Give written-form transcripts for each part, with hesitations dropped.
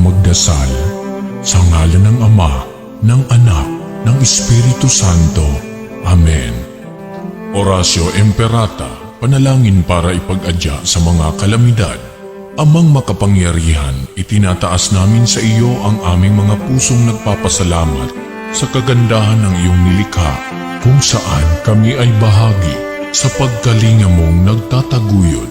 magdasal. Sa ngalan ng Ama, ng Anak, ng Espiritu Santo. Amen. Orasyo Imperata, panalangin para ipag-adya sa mga kalamidad. Amang makapangyarihan, itinataas namin sa iyo ang aming mga pusong nagpapasalamat sa kagandahan ng iyong nilikha, kung saan kami ay bahagi sa pagkalinga mong nagtataguyod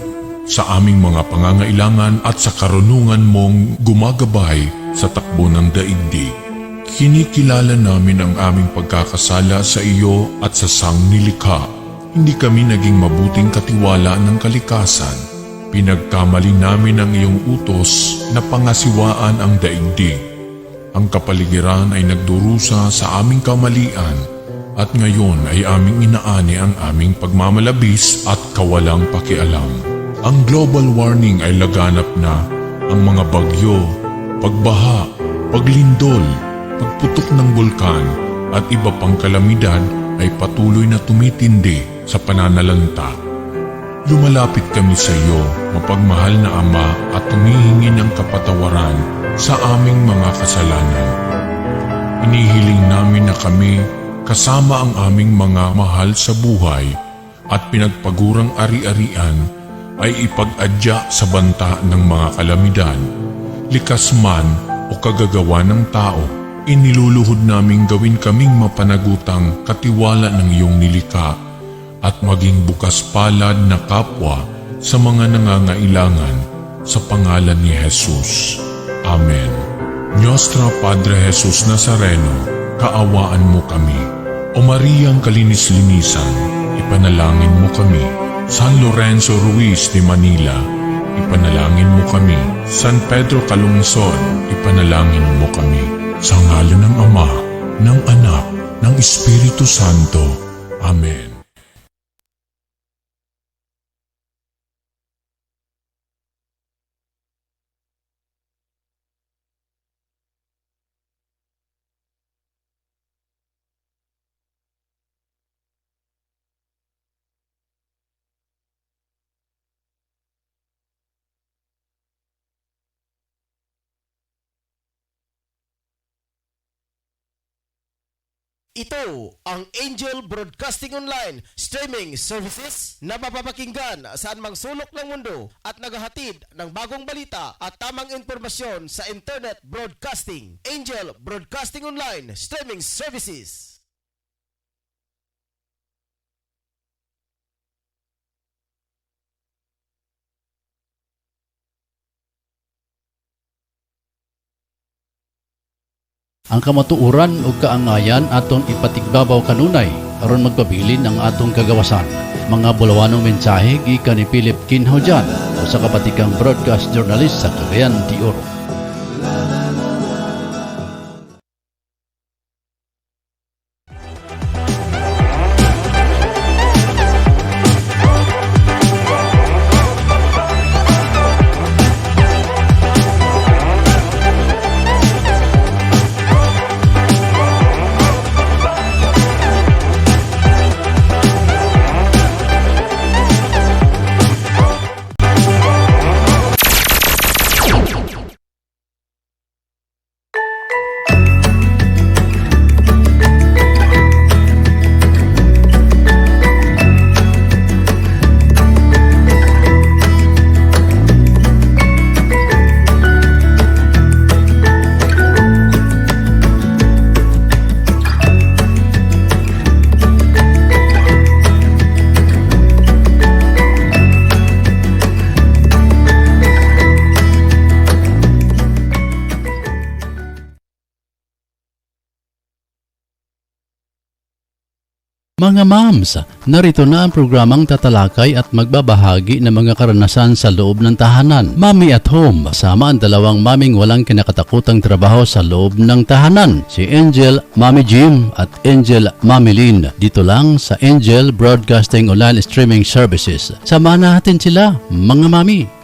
sa aming mga pangangailangan at sa karunungan mong gumagabay sa takbo ng daigdig. Kinikilala namin ang aming pagkakasala sa iyo at sa sangnilikha. Hindi kami naging mabuting katiwala ng kalikasan. Pinagkamali namin ang iyong utos na pangasiwaan ang daigdig. Ang kapaligiran ay nagdurusa sa aming kamalian at ngayon ay aming inaani ang aming pagmamalabis at kawalang pakialam. Ang global warming ay laganap na. Ang mga bagyo, pagbaha, paglindol, pagputok ng bulkan at iba pang kalamidad ay patuloy na tumitindi sa pananalanta. Lumalapit kami sa iyo, mapagmahal na Ama, at humihingi ng kapatawaran sa aming mga kasalanan. Inihiling namin na kami, kasama ang aming mga mahal sa buhay at pinagpagurang ari-arian, ay ipag-adya sa banta ng mga kalamidad. Likas man o kagagawa ng tao, iniluluhod naming gawin kaming mapanagutang katiwala ng iyong nilikha at maging bukas palad na kapwa sa mga nangangailangan sa pangalan ni Jesus. Amen. Nostra Padre Jesus Nazareno, kaawaan mo kami. O Mariang kalinis-linisan, ipanalangin mo kami. San Lorenzo Ruiz de Manila, ipanalangin mo kami. San Pedro Calungsod, ipanalangin mo kami. Sa ngalan ng Ama, ng Anak, ng Espiritu Santo. Amen. Ito ang Angel Broadcasting Online Streaming Services na mapapakinggan saan mang sulok ng mundo at naghahatid ng bagong balita at tamang impormasyon sa Internet Broadcasting. Angel Broadcasting Online Streaming Services. Ang kamatuuran ug kaangayan atong ipatigbabaw kanunay aron magpabilin ang atong kagawasan. Mga bulawanong mensahe gikan ni Philip Kinhojan, usa ka batikang broadcast journalist sa Cagayan de Oro. Mga moms, narito na ang programang tatalakay at magbabahagi ng mga karanasan sa loob ng tahanan. Mommy at Home, kasama ang dalawang maming walang kinakatakutang trabaho sa loob ng tahanan. Si Angel, Mommy Jim at Angel, Mommy Lynn. Dito lang sa Angel Broadcasting Online Streaming Services. Samahan natin sila, mga mami.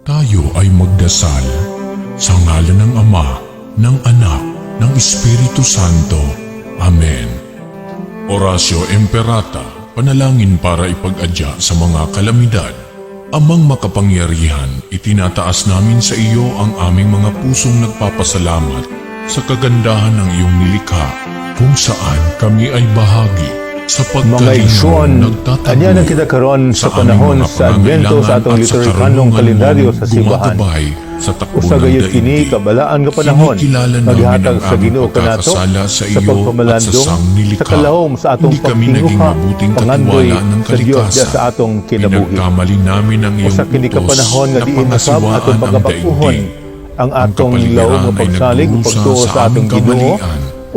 Tayo ay magdasal sa ngalan ng Ama, ng Anak, ng Espiritu Santo. Amen. Orasio Imperata, panalangin para ipag-adya sa mga kalamidad. Amang makapangyarihan, itinataas namin sa iyo ang aming mga pusong nagpapasalamat sa kagandahan ng iyong nilikha, kung saan kami ay bahagi sa Mga pagkalingon igsoon, anya na kita karon sa panahon sa Advento sa atong liturhikanong kalendaryo sa simbahan. Usa gayud kini kabalaan nga panahon, maghatag sa Ginoo kanato sa pagpamalandong sa kalahom sa atong pagtinguha, pangandoy sa Dios diya sa atong kinabuhi. Usa kini ka panahon nga diin nasab atong pagabakuhon ang atong laom nga pagsalig ug pagtuo sa atong Ginoo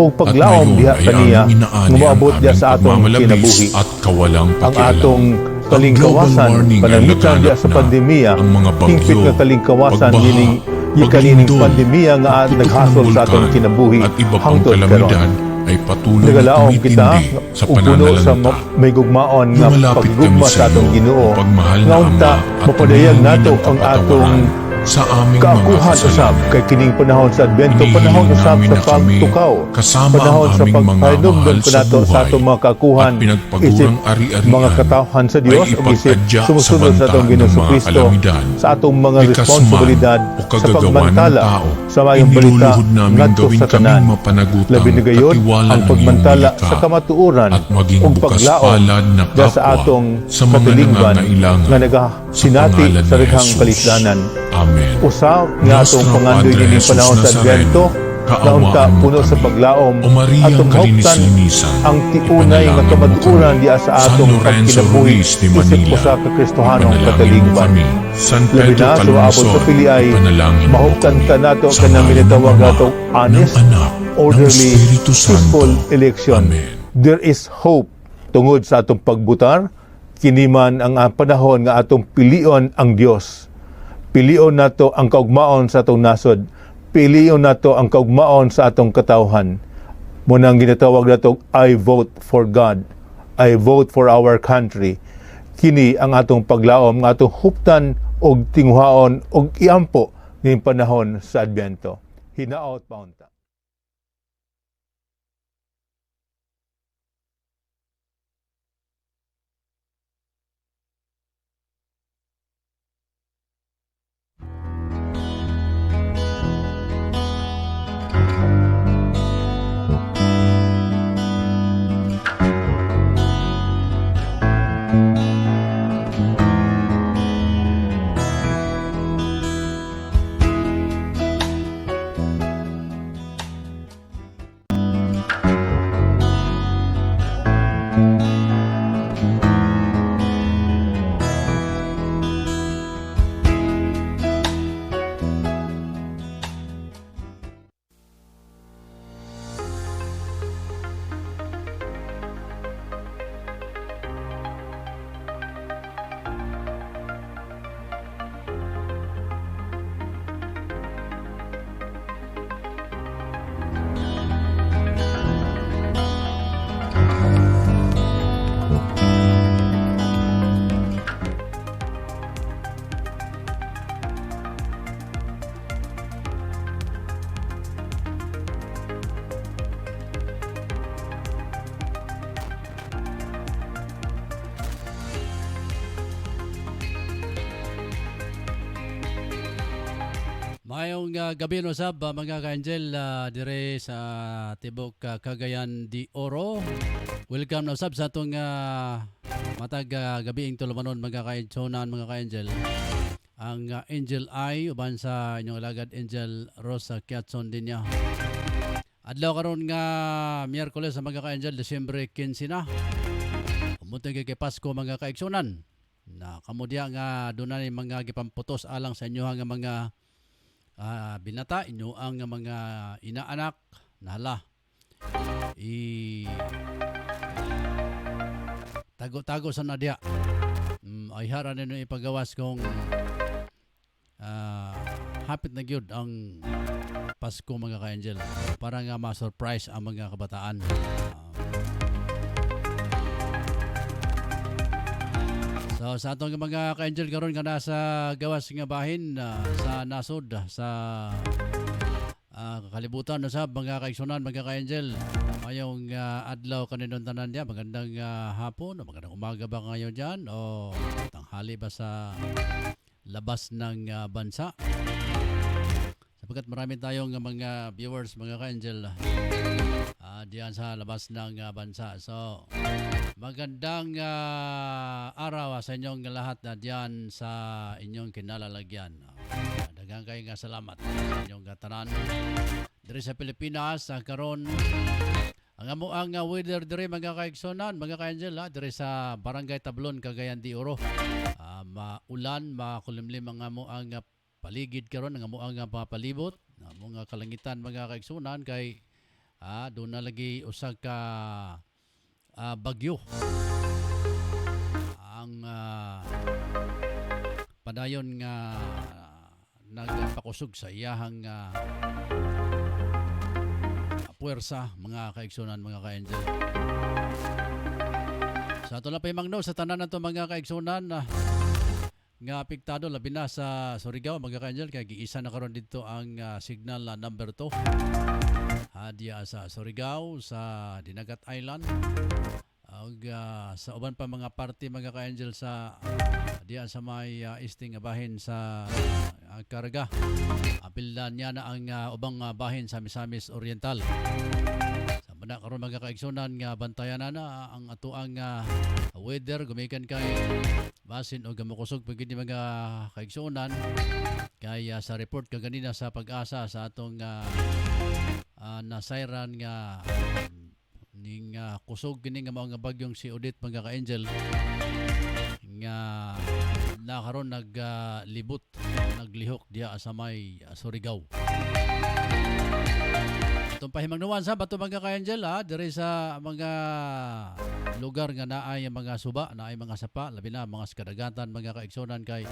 o paglaom diha kaniya nga moabot diya sa atong kinabuhi. At kawalang Ang pakialam. atong Ang kalingkawasan, global warming ay panangitan diya sa laganap na. pandemya, Ang mga bagyo, hingpit nga kalingkawasan pagbaha, gining kanining paglindol, pandemya nga pagputok ng naghasol sa atong bulkan, kinabuhi at iba pang hangtod karon. kalamidad ay patuloy na Nagalaom kita tumitindi sa ug puno sa pananalanta. may gugmaon nga Lumalapit paggugma kami sa sa atong iyo, Ginoo. pagmahal na Nga unta Ama, at mapadayag humingi nato ng ang kapatawaran atong sa aming mga kaakuhan usab kasalanan. kay kining panahon sa Advento, Inihiling panahon usab namin sa na kami, pagtukaw, kasama panahon ang sa aming mga pagpahinumdom mahal sa kanato sa buhay atong mga kakuhan, at pinagpagurang ari-arian mga katawhan sa Dios ay ug isip ipag-adya sumusunod sa sa atong banta Ginoong ng mga Kristo kalamidad, sa atong mga likas man responsibilidad o sa kagagawa ng pagmantala tao, sa mayong balita iniluluhod namin ngadto gawin sa kaming tanan. mapanagutang Labi na gayon katiwala ang ng iyong pagmantala nilikha sa kamatuoran at maging ug bukas paglaom palad na diya sa kapwa atong sa mga katilingban nangangailangan nga nagasinati pangalan sa ni rihang Jesus. kalisdanan. Amen. Usa nga atong Nostra pangandoy Padre nining Jesus panahon sa Nazareno, Advento nga unta kaawaan mo puno sa kami. paglaom O Maria, atong mahuptan kalinis-linisan, ang tiunay nga ipanalangin mo kamatuoran kami. diya sa San atong Lorenzo pagkinabuhi Ruiz de isip Manila, usa ka Kristohanong ipanalangin mo katalingban. kami. San Labi Pedro na sa abot sa Calungsod, piliay, ipanalangin mo mahuptan kami. ta nato Sa kanang ngalan minatawag ng Ama, atong honest, ng Anak, ng orderly, Espiritu Santo. peaceful election. Amen. There is hope tungod sa atong pagbutar, kiniman ang panahon nga atong pilion ang Dios. Pilion nato ang kaugmaon sa atong nasod. Pilion nato ang kaugmaon sa atong katawhan. Munang ginatawag nato, I vote for God. I vote for our country. Kini ang atong paglaom, nga atong huptan og tinguhaon og iampo ning panahon sa Advento. Hinaot paunta. Mayong gabi no sab mga ka-angel dire sa tibok Cagayan de Oro. Welcome no sab sa atong matag gabiing tulumanon mga ka-angel, mga ka-angel. Ang Angel I uban sa inyong alagad Angel Rosa Kiatson din niya. Adlaw karon nga Miyerkules sa mga ka-angel, Disyembre 15 na. Umuntay kay Pasko mga ka-igsunan. Na kamudya nga dunay mga gipamputos alang sa inyo nga mga binata inyo ang mga inaanak nala tago-tago sa nadya ay hara ninyo ipagawas kung hapit na gyud ang Pasko mga ka-angel para nga ma-surprise ang mga kabataan. So sa atong mga ka-angel karon nga nasa gawas nga bahin sa nasod sa kalibutan sa mga kaigsunan, mga ka-angel. Mayong adlaw kaninon tanan diya, magandang hapon o magandang umaga ba ngayon diyan o tanghali ba sa labas ng bansa. Sapagkat marami tayong mga viewers, mga ka-angel diyan sa labas ng bansa. So magandang araw sa inyong lahat na diyan sa inyong kinalalagyan. Daghang kayo nga salamat sa inyong tanan. Diri sa Pilipinas, karon ang amuang weather diri mga kaigsonan, mga ka-angel diri sa Barangay Tablon, Cagayan de Oro. Maulan, makulimlim ang amuang paligid karon, ang amuang papalibot, ang mga kalangitan mga kaigsonan kay doon na lagi usag ka bagyo ang padayon nga nagpakusog sa iyahang puwersa, mga kaigsunan, mga ka-angel. Sa ito na pa'y sa tanan na ito mga kaigsunan nga apektado labi na sa Surigao, mga ka-angel, kaya giisa na karon dito ang signal number 2 diya sa Surigao, sa Dinagat Island, sa uban pa mga parte mga ka-angel sa diya sa may isting bahin sa Caraga. Apildan niya na ang ubang bahin sa Misamis Oriental. Sa banda karon mga kaigsunan nga bantayan na ang atuang weather gumikan kay basin o gamukusog pagid mga kaigsunan kay sa report kaganina sa Pag-asa sa atong nasayran nga ning kusog kini nga mga bagyong si Odette, mga ka-angel, nga nakaroon naglibot, naglihok diya sa may Surigao. Itong pahimangnuwan sa bato mga ka-angel diri sa mga lugar nga naay mga suba, naay mga sapa, labi na mga kadagatan mga kaigsonan kay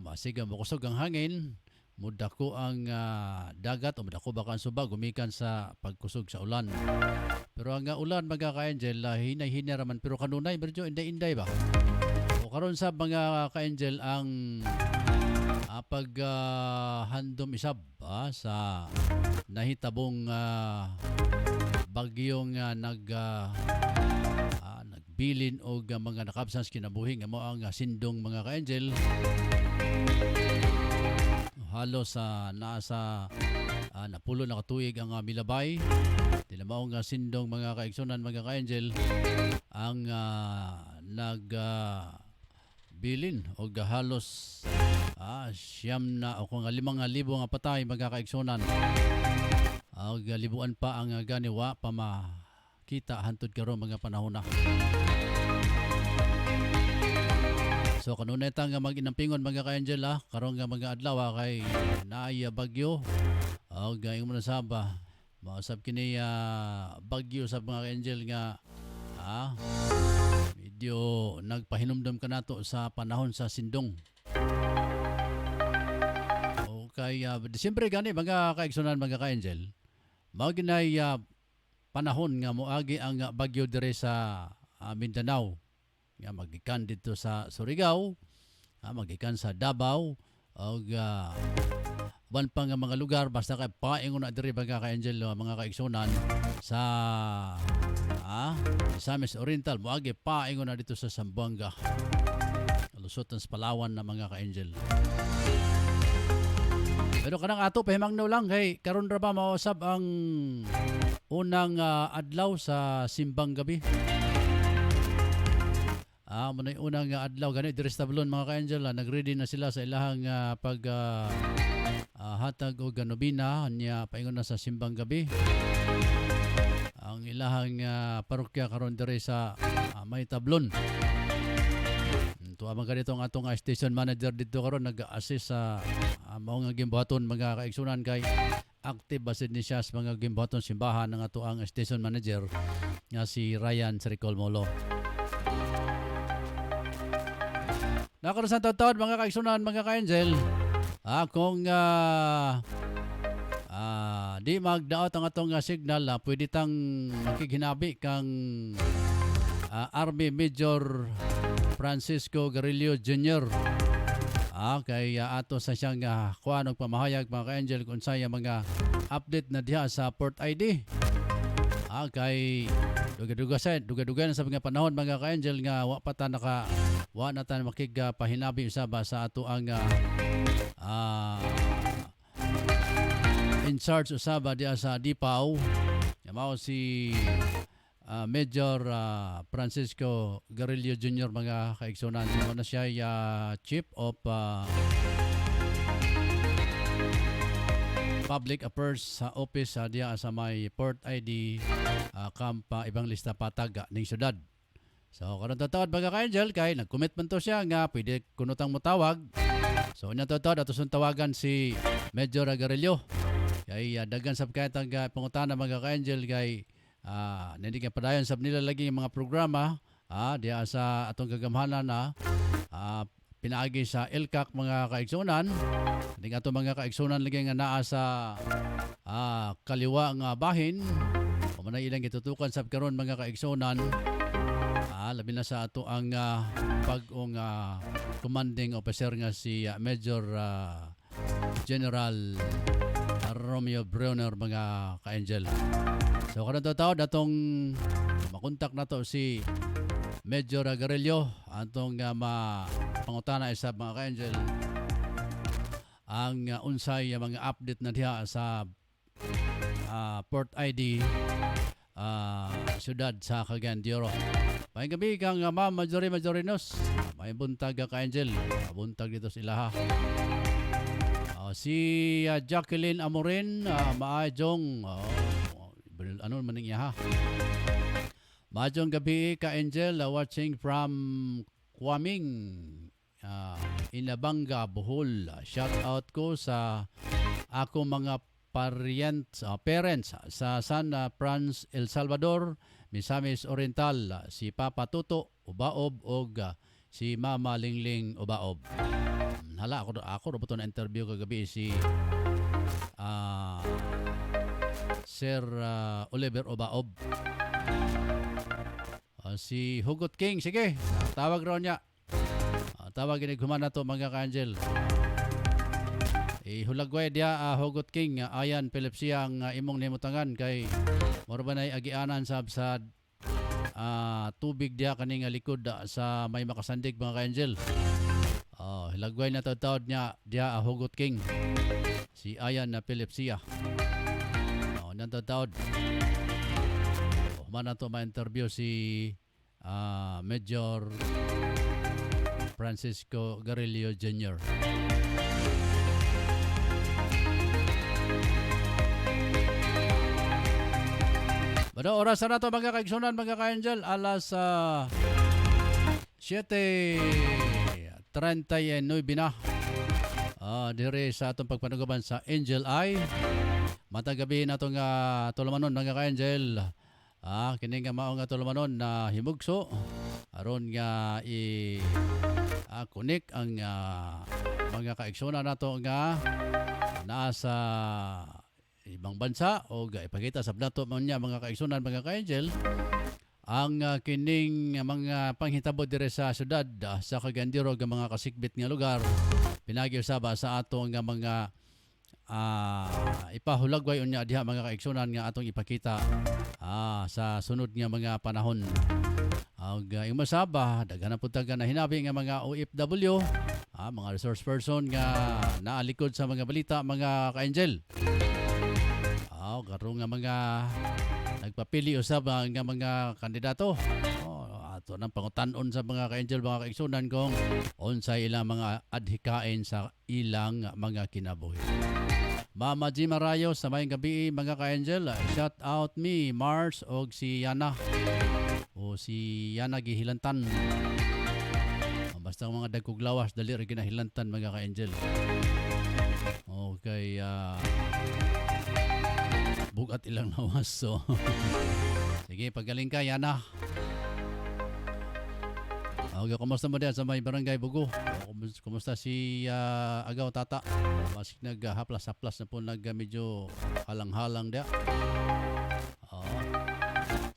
masiga mokusog ang hangin, mudako ang dagat o mudako baka ang suba gumikan sa pagkusog sa ulan. Pero ang ulan mga ka-angel hinay-hinay raman pero kanunay medyo inday-inday ba. O karon sa mga ka-angel ang paghandom isab sa nahitabong bagyong nagbilin og mga nakabsans kinabuhi nga mo ang sindong, mga ka-angel. Halos nasa napulo na katuig ang milabay. Dila maong sindong mga kaigsunan, mga ka-angel, ang nagbilin o halos siyam na o kung 5,000 nga patay mga kaigsunan. Libuan pa ang ganiwa pamakita hantod karon mga panahon na. So kanunay ta nga mag-inampingon mga ka-angel karon nga mga adlaw kay naay bagyo gayong mo na saba mausab kini bagyo sa mga ka-angel nga medyo nagpahinumdom ka nato sa panahon sa sindong. Okay, Disyembre gani mga kaigsunan, mga ka-angel, mao ginay panahon nga moagi ang bagyo dire sa Mindanao. Nga magikan dito sa Surigao, magikan sa Davao, o ban pa nga mga lugar, basta kay paingon na diri mga ka-angel, mga kaigsunan, sa Misamis Oriental, moagi paingon na dito sa Zamboanga, Lusotan sa Palawan na mga ka-angel. Pero kanang ato pahimangno lang kay karon ra ba mausab ang unang adlaw sa simbang gabi. Muna yung unang adlaw gani diri sa Tablon, mga ka-angel, nagready na sila sa ilahang pag hatag o ganobina niya paingon na sa simbang gabi. Ang ilahang parokya karon diri sa may Tablon. Tuwa man ganito ang atong station manager dito karon nag-assist sa mao nga gimbuhaton mga kaigsunan kay active basid ni siya sa mga gimbuhaton simbahan ng ato ang station manager nga si Ryan Sricol Molo. Nakaroon sa taon mga kaigsunan, mga ka-angel, kung di magdaot ang atong signal, pwede tang makikinabi kang Army Major Francisco Garillo Jr. Kay ato sa siyang kuha ng pamahayag mga ka-angel kung sa'yo mga update na diha sa Port ID. Kay duga-duga na sa mga panahon mga ka-angel nga wa na ta makigpahinabi usaba sa ato ang in charge usaba diha sa Dipaw. Mao si Major Francisco Garillo Jr. mga kaigsunan. Na siya Chief of Public Affairs sa office diya sa may Port ID Camp Ibang Lista Patag ning syudad. So karon tatawad mga ka-angel kay nag-commitment to siya nga pwede kunutang motawag. So nya tatawad ato sun tawagan si Major Garillo. Kay daghan sab kay tang pangutana mga ka-angel kay hindi ka padayon sab nila lagi yung mga programa diya sa atong gagamhanan na pinaagi sa LCAC mga kaigsunan. Hindi ato mga kaigsunan lagi nga naa sa kaliwa nga bahin. Kung man ilang gitutukan sab karon mga kaigsunan, labi na sa ato ang pag-ong commanding officer nga si Major General Romeo Brunner mga ka-angel. So karon tawo datong makontak na to si Major Garillo atong pangutana isa mga ka-angel ang unsay mga update na diha sa Port ID syudad sa Cagayan de Oro. Maayong gabi kang Ma'am Majorinos. Maayong buntag ka-angel. Buntag dito sa ilaha. Si Jacqueline Amorin, maayong ano maning iya ha. Maayong gabi ka-angel, watching from Kwaming, Inabanga, Bohol. Shout out ko sa ako mga parents sa San Franz, El Salvador, Misamis Oriental, si Papa Tuto Ubaob o si Mama Lingling Ubaob. Hala, ako ro na interview kagabi si Sir Oliver Ubaob. Si Hugot King, sige, tawag raw niya. Tawag inig humana to mga ka-angel. Hulagway dia Hugot King, ayan Pilipsiya ang imong nimutangan kay morbanay agianan sa tubig dia kaning likod sa may makasandig mga ka-angel. Hilagway na tawad niya dia Hugot King. Si ayan na Pilipsiya. Nantatawad. Man na to ma-interview si Major Francisco Garillo Jr. Bado oras na to mga kaigsunan mga ka-angel, alas 7:39 na. Dire sa atong pagpanugaban sa Angel Eye. Matagabi na itong tulumanon mga ka-angel. Kini nga mao nga tulumanon na himugso. Aron nga kunik ang mga kaigsunan nato nga nasa ibang bansa o ipakita sa nato niya mga kaigsunan mga ka-angel ang kining mga panghitabo dire sa syudad sa Cagayan de Oro nga mga kasikbit nga lugar pinagi usaba sa ato nga mga ipahulagway unya diha mga kaigsunan nga atong ipakita sa sunod nga mga panahon. Imasaba daghan na pud na hinabi nga mga OFW, mga resource person nga naalikod sa mga balita mga ka-angel. Karon nga mga nagpapili usab nga mga kandidato. Ato nang pangutan-on sa mga ka-angel mga kaigsunan kung unsay ilang mga adhikain sa ilang mga kinabuhi. Mama G. Marayo sa mayong gabi mga ka-angel. Shout out me Mars og si Yana. O si Yana gihilantan. Basta mga dagkog lawas dali ra ginahilantan mga ka-angel. Okay, bugat ilang lawas. So sige, pagaling ka Yana. Okay, kumusta mo diyan sa may barangay Bugo? Kumusta si Agaw Tata? Masik naghaplas-haplas na po medyo halang-halang dia.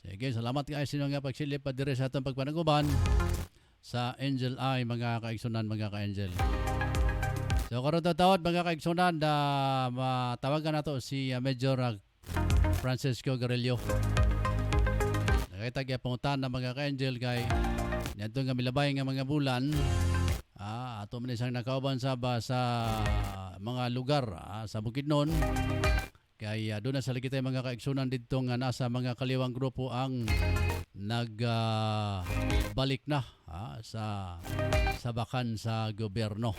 Sige, salamat guys sa inyo nga pagsilip pa dire sa atong pagpanaguban. sa Angel Eye mga kaigsunan mga ka-angel. So karon taon mga kaigsunan na matawagan nato si Major Francisco Garelio. Nakita kaya pangutan na mga ka-angel kay nito nga milabay nga mga bulan ato man isang nakauban sa mga lugar sa Bukidnon. Kaya doon na sa lagi tayo mga kaigsunan dito nga nasa mga kaliwang grupo ang nagbalik na sa sabakan sa gobyerno.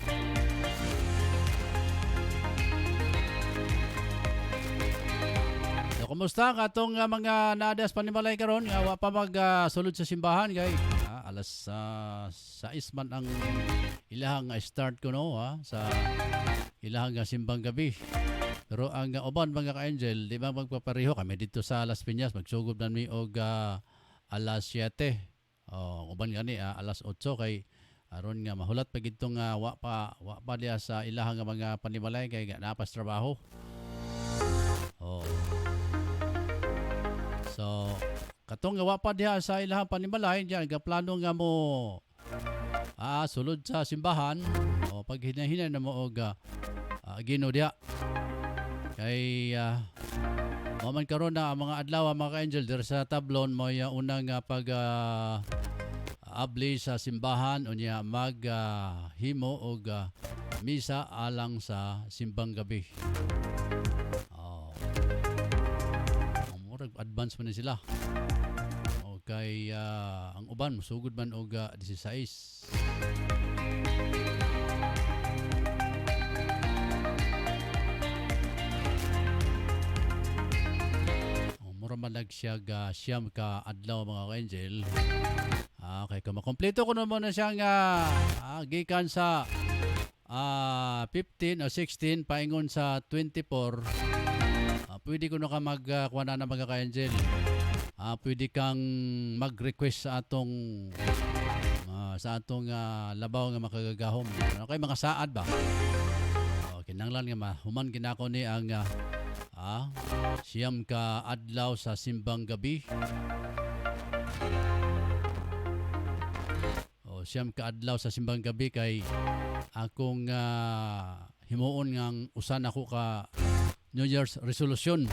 So, kumusta katong mga nadas panimalay karon nga wa pa sulod sa simbahan kay alas 6 man ang ilahang start ko no sa ilahang simbang gabi. Pero ang uban mga ka-angel, di ba magpapareho kami dito sa Las Piñas, magsugod na mi og alas 7. Uban gani alas 8 kay aron nga mahulat pa gitong wa pa diya sa ilahang mga panimalay kay napas trabaho. So katong nga wa pa diha sa ilahang panimalay diyan gaplano nga mo sulod sa simbahan o pag hinahinay na mo og Ginoo diha. Kay man karon na ang mga adlaw mga ka-angel der sa tablon mo yung unang pag abli sa simbahan unya mag himo og misa alang sa simbang gabi. Murag advance man sila. Okay, ang uban musugod man og 16. Mura man nagsiyag siyam ka adlaw mga ka-angel. Okay, kung makompleto ko naman na siyang gikan sa 15 o 16 paingon sa 24, pwede ko na ka magkuha na mga ka-angel. Pwede kang mag-request sa atong labaw nga makagagahom. Okay, mga saad ba? Okay, nanglan nga human ginako ni ang siyam ka adlaw sa simbang gabi. Siyam ka adlaw sa simbang gabi kay akong himuon ngang usan ako ka New Year's resolution.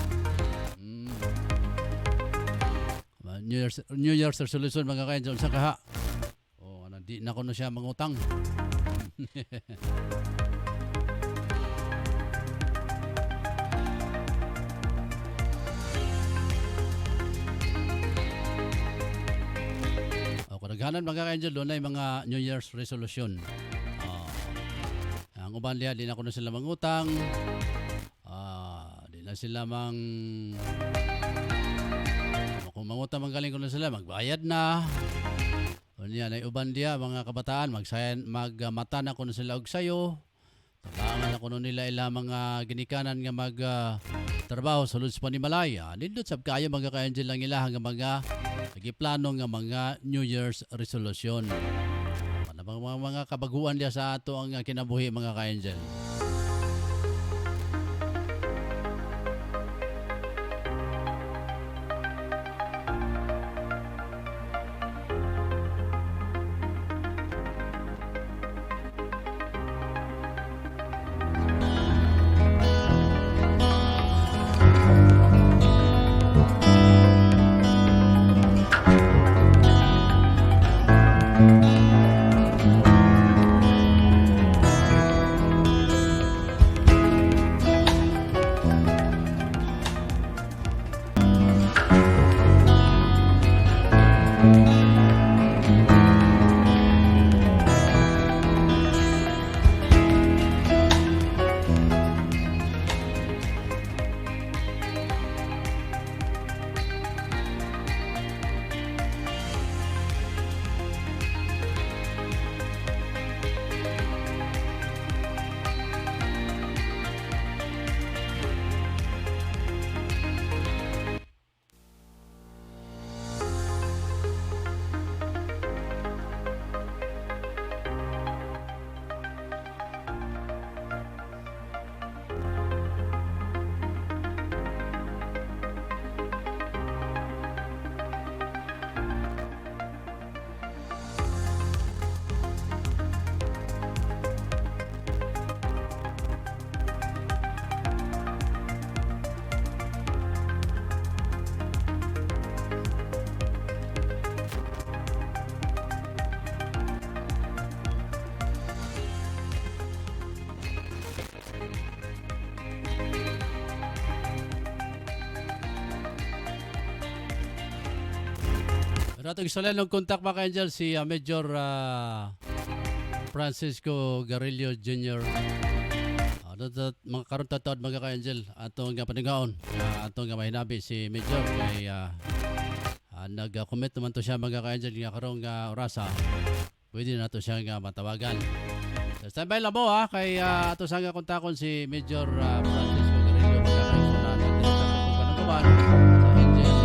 New Year's resolution mga ka-angel sa kaha. Di na ko na siya mangutang. Kadaghanan mga ka-angel doon ay mga New Year's resolution. Ang uban liya, di na ko na sila mangutang. Di na sila kung mangutang magaling ko na sila, magbayad na. Yan ay uban diya mga kabataan, magmata na ko na sila og sayo. Tabangan na ko nila ila mga ginikanan nga trabaho sa Lods Panimalaya. Nindot sab kayo mga ka-angel lang ila nga mga nagiplano nga mga New Year's resolution. Mga kabaguan diya sa ato ang kinabuhi mga ka-angel. nato gisalan ng contact mga ka-angel si Major Francisco Garillo Jr. Mga karon tatawad mga ka-angel atong paningaon atong mahinabi si Major kay nag-commit naman to siya mga ka-angel nga karong orasa pwede na to siya nga matawagan. So, standby lang mo kay ato sa nga kontakon si Major Francisco Garillo mga ka-angel na nandito sa pagpanukuman sa Angel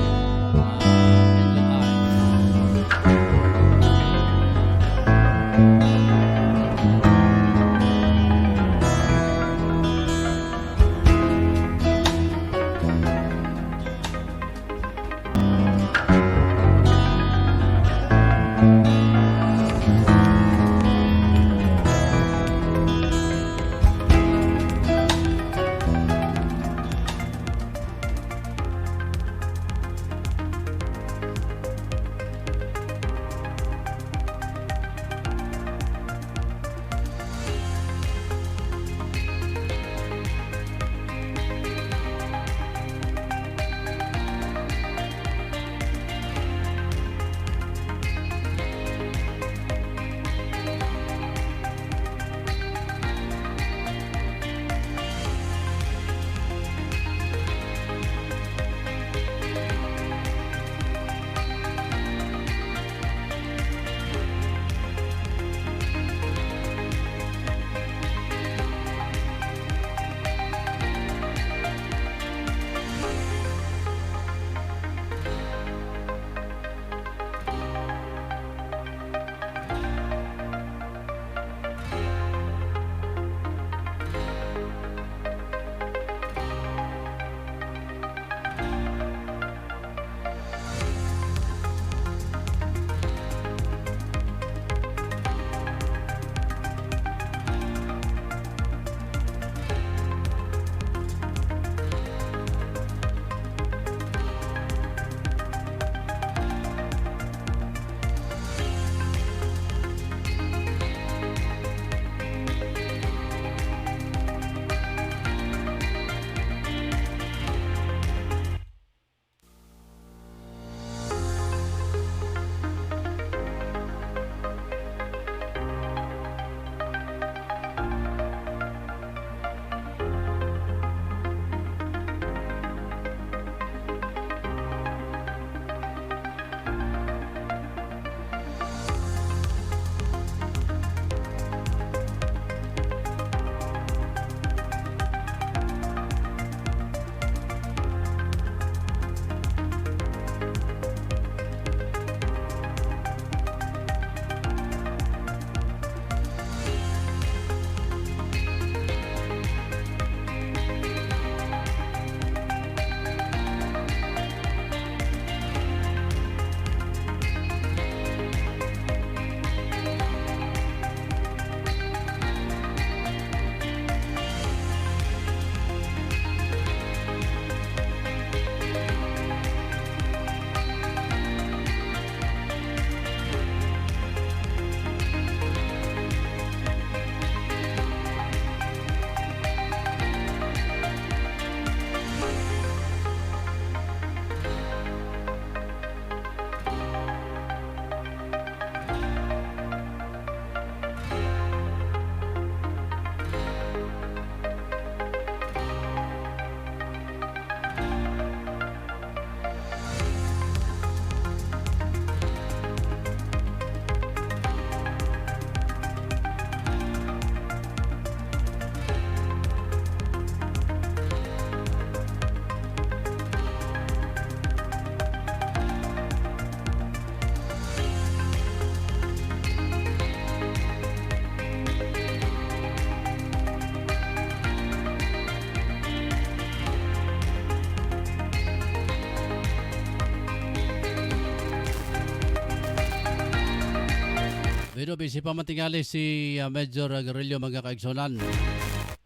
Pero bisi pa matingali si Major Garillo mga kaigsonan.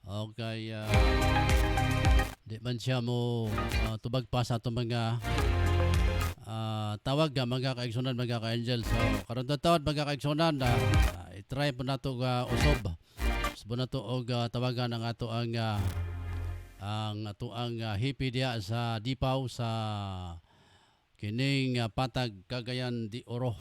Okay, di man siya mo tubag pa sa itong mga tawag mga kaigsonan, mga ka-angel. So, karon tawad mga kaigsonan, i-try po na ito usob. Sabi na ito tawagan ang ato ang ato ang hippie diya sa Dipaw sa kining Patag Cagayan de Oro.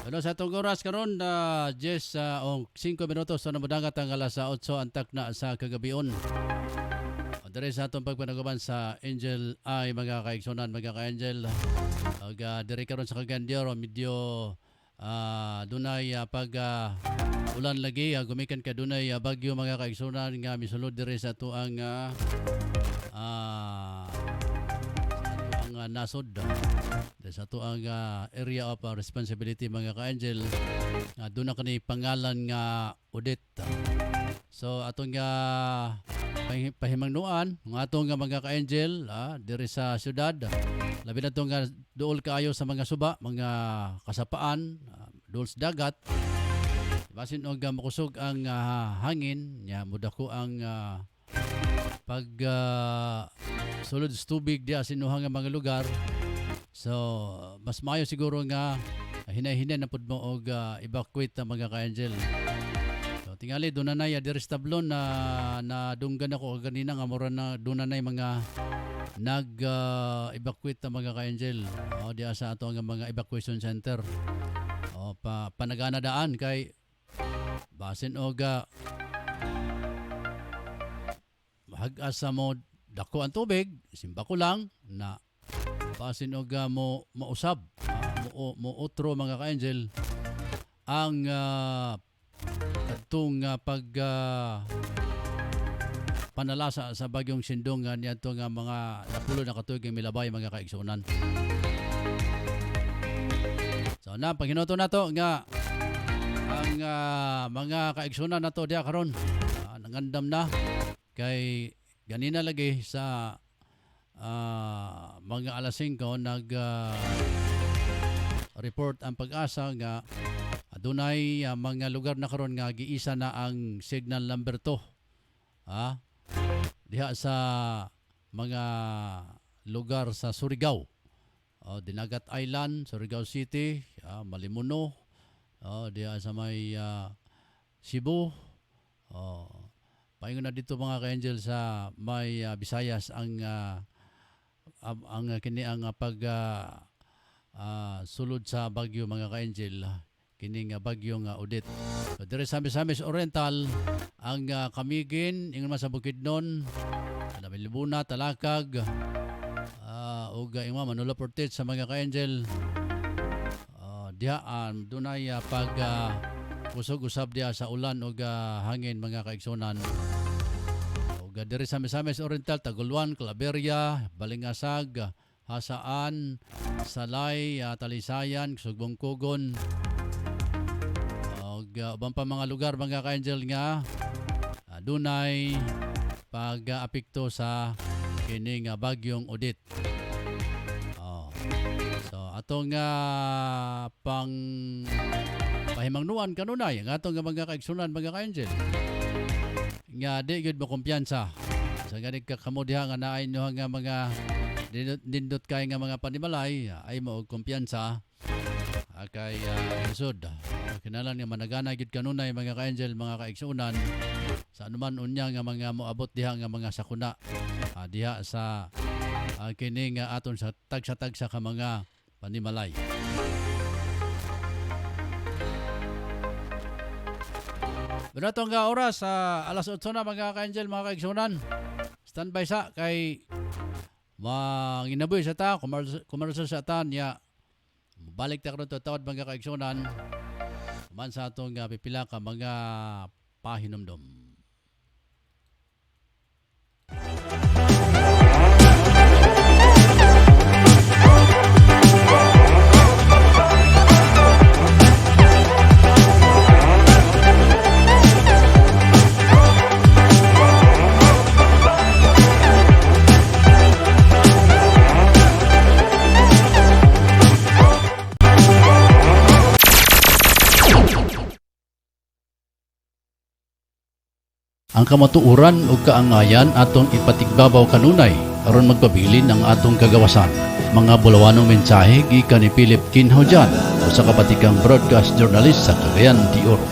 Ano sa itong oras karon na 5 minutos na mudangat ang alas 8 antak na sa kagabion. Dere sa atong pagpanaguban sa Angel ay mga kaigsunan, mga ka-Angel. Dere karon sa Cagayan de Oro medyo dunay pag ulan lagi, gumikan ka dunay bagyo mga kaigsunan nga misulod dere sa tuang nasod sa tuang area of responsibility mga ka-Angel. Doon na kani pangalan nga Odit. So atong pahimangnuan ng atong mga ka-Angel diri sa syudad. Labi na itong dool kaayo sa mga suba, mga kasapaan, dool sa dagat. Basin og makusog ang hangin, muda ko ang pag sulod sa tubig diya sinuhang nga mga lugar. So mas maayo siguro nga hinay-hinay na pud mo og evacuate ang mga ka-Angel. So tingali doon na diri sa tablon na dunggan ako ganina nga mura na doon na mga nag-evacuate ang mga ka-Angel. Diya sa ato nga mga evacuation center. Panagana daan kay basin og hag-asa mo dako ang tubig, simba ko lang na basin og mo mausab, mo utro mga ka-Angel ang katong pag panalasa sa bagyong Sindong niadto nga mga napulo na katuig ang milabay mga kaigsunan. So na paghinuto nato nga ang mga kaigsunan nato diha karon nangandam na kay ganina lagi sa mga alas 5 nag report ang Pag-asa nga adunay mga lugar na karon nga giisa na ang signal number 2 diha sa mga lugar sa Surigao, Dinagat Island, Surigao City, Malimuno, diha sa may Cebu, paingon na dito mga ka-Angel sa may Visayas ang kini ang pag sulod sa bagyo mga ka-Angel, kini nga bagyo nga Odit. So dire sa Misamis Oriental ang Kamigin ingon man sa Bukidnon, Milibuna, Talakag, ug ingma Manolo Portet sa mga ka-Angel. Diha dunay pag usog-usab diha sa ulan ug hangin mga kaigsunan. Ug diri sa Misamis Oriental, Taguluan, Claveria, Balingasag, Hasaan, Salay, Talisayan, Sugbong-Kugon, ug ubang pa mga lugar mga ka-Angel nga dunay pag-apekto sa kining bagyong Odit. So atong pang pahimangnuan kanunay ang atong mga kaigsunan mga ka-Angel nga di gyud mo kumpiyansa sa gani kakamo diha nga naay nyo nga mga nindot kay nga mga panimalay ay mo og kumpiyansa kay isod kinalan nga managana gyud kanunay mga ka-Angel mga kaigsunan sa anuman unya nga mga moabot diha nga mga sakuna diha sa kini nga aton sa tagsa-tagsa ka mga panimalay. Binatong nga oras sa alas 8 na mga ka-Angel mga kaigsunan. Standby sa kay manginaboy sa ta, commercial sa ta niya. Balik ta karon tawad mga kaigsunan. Man sa atong pipila ka mga pahinomdom. Ang kamatuuran ug kaangayan atong ipatigbabaw kanunay aron magpabilin ang atong kagawasan. Mga bulawanong mensahe gikan ni Philip Kinhojan, usa ka batikang broadcast journalist sa Cagayan de Oro.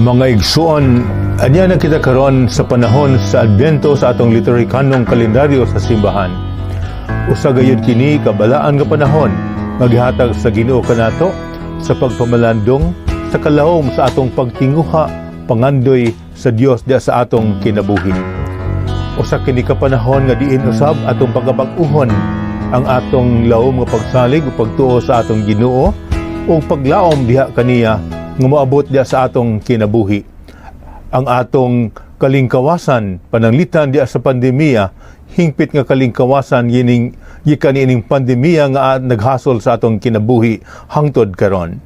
Mga igsoon, anya na kita karon sa panahon sa Adbento sa atong liturhikanong kalendaryo sa simbahan. Usa gayud kini kabalaan nga panahon maghatag sa Ginoo kanato sa pagpamalandong sa kalawom sa atong pagtinguha pangandoy sa Dios diya sa atong kinabuhi. Usa kini ka panahon nga diin usab atong pagkabag-uhon ang atong lawom nga pagsalig ug pagtuo sa atong Ginoo o paglaom diha kaniya nga moabot diya sa atong kinabuhi. Ang atong kalingkawasan pananglitan diya sa pandemya, hingpit nga kalingkawasan gikan ining pandemya nga naghasol sa atong kinabuhi hangtod karon.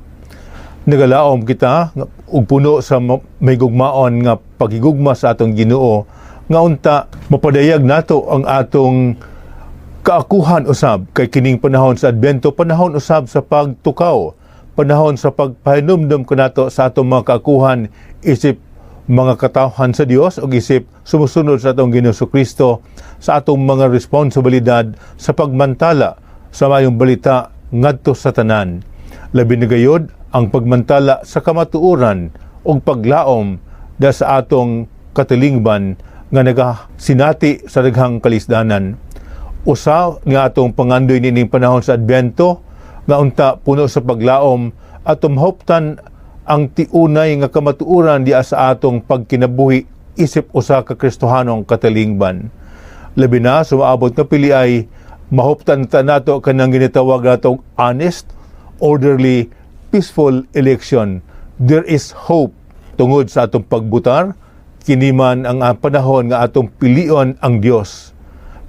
Nagalaom kita og puno sa may gugmaon nga pagigugma sa atong Ginoo nga unta mapadayag nato ang atong kaakuhan usab kay kining panahon sa Adbento, panahon usab sa pagtukaw, panahon sa pagpahinumdum kanato sa atong mga kaakuhan isip mga katawhan sa Dios ug isip sumusunod sa atong Ginoo Kristo sa atong mga responsibilidad sa pagmantala sa mayong balita ngadto sa tanan. Labi na gayud ang pagmantala sa kamatuoran ug paglaom da sa atong katilingban nga nagasinati sa daghang kalisdanan. Usa nga atong pangandoy nining panahon sa Adbento nga unta puno sa paglaom at tumhoptan ang tiunay nga kamatuoran diya sa atong pagkinabuhi isip usa ka Kristohanong katilingban. Labi na sumaabot nga pili ay mahoptan ta nato kanang ginitawag natong honest, orderly, peaceful election. There is hope tungod sa atong pagbutar kini man ang panahon nga atong pilion ang Dios.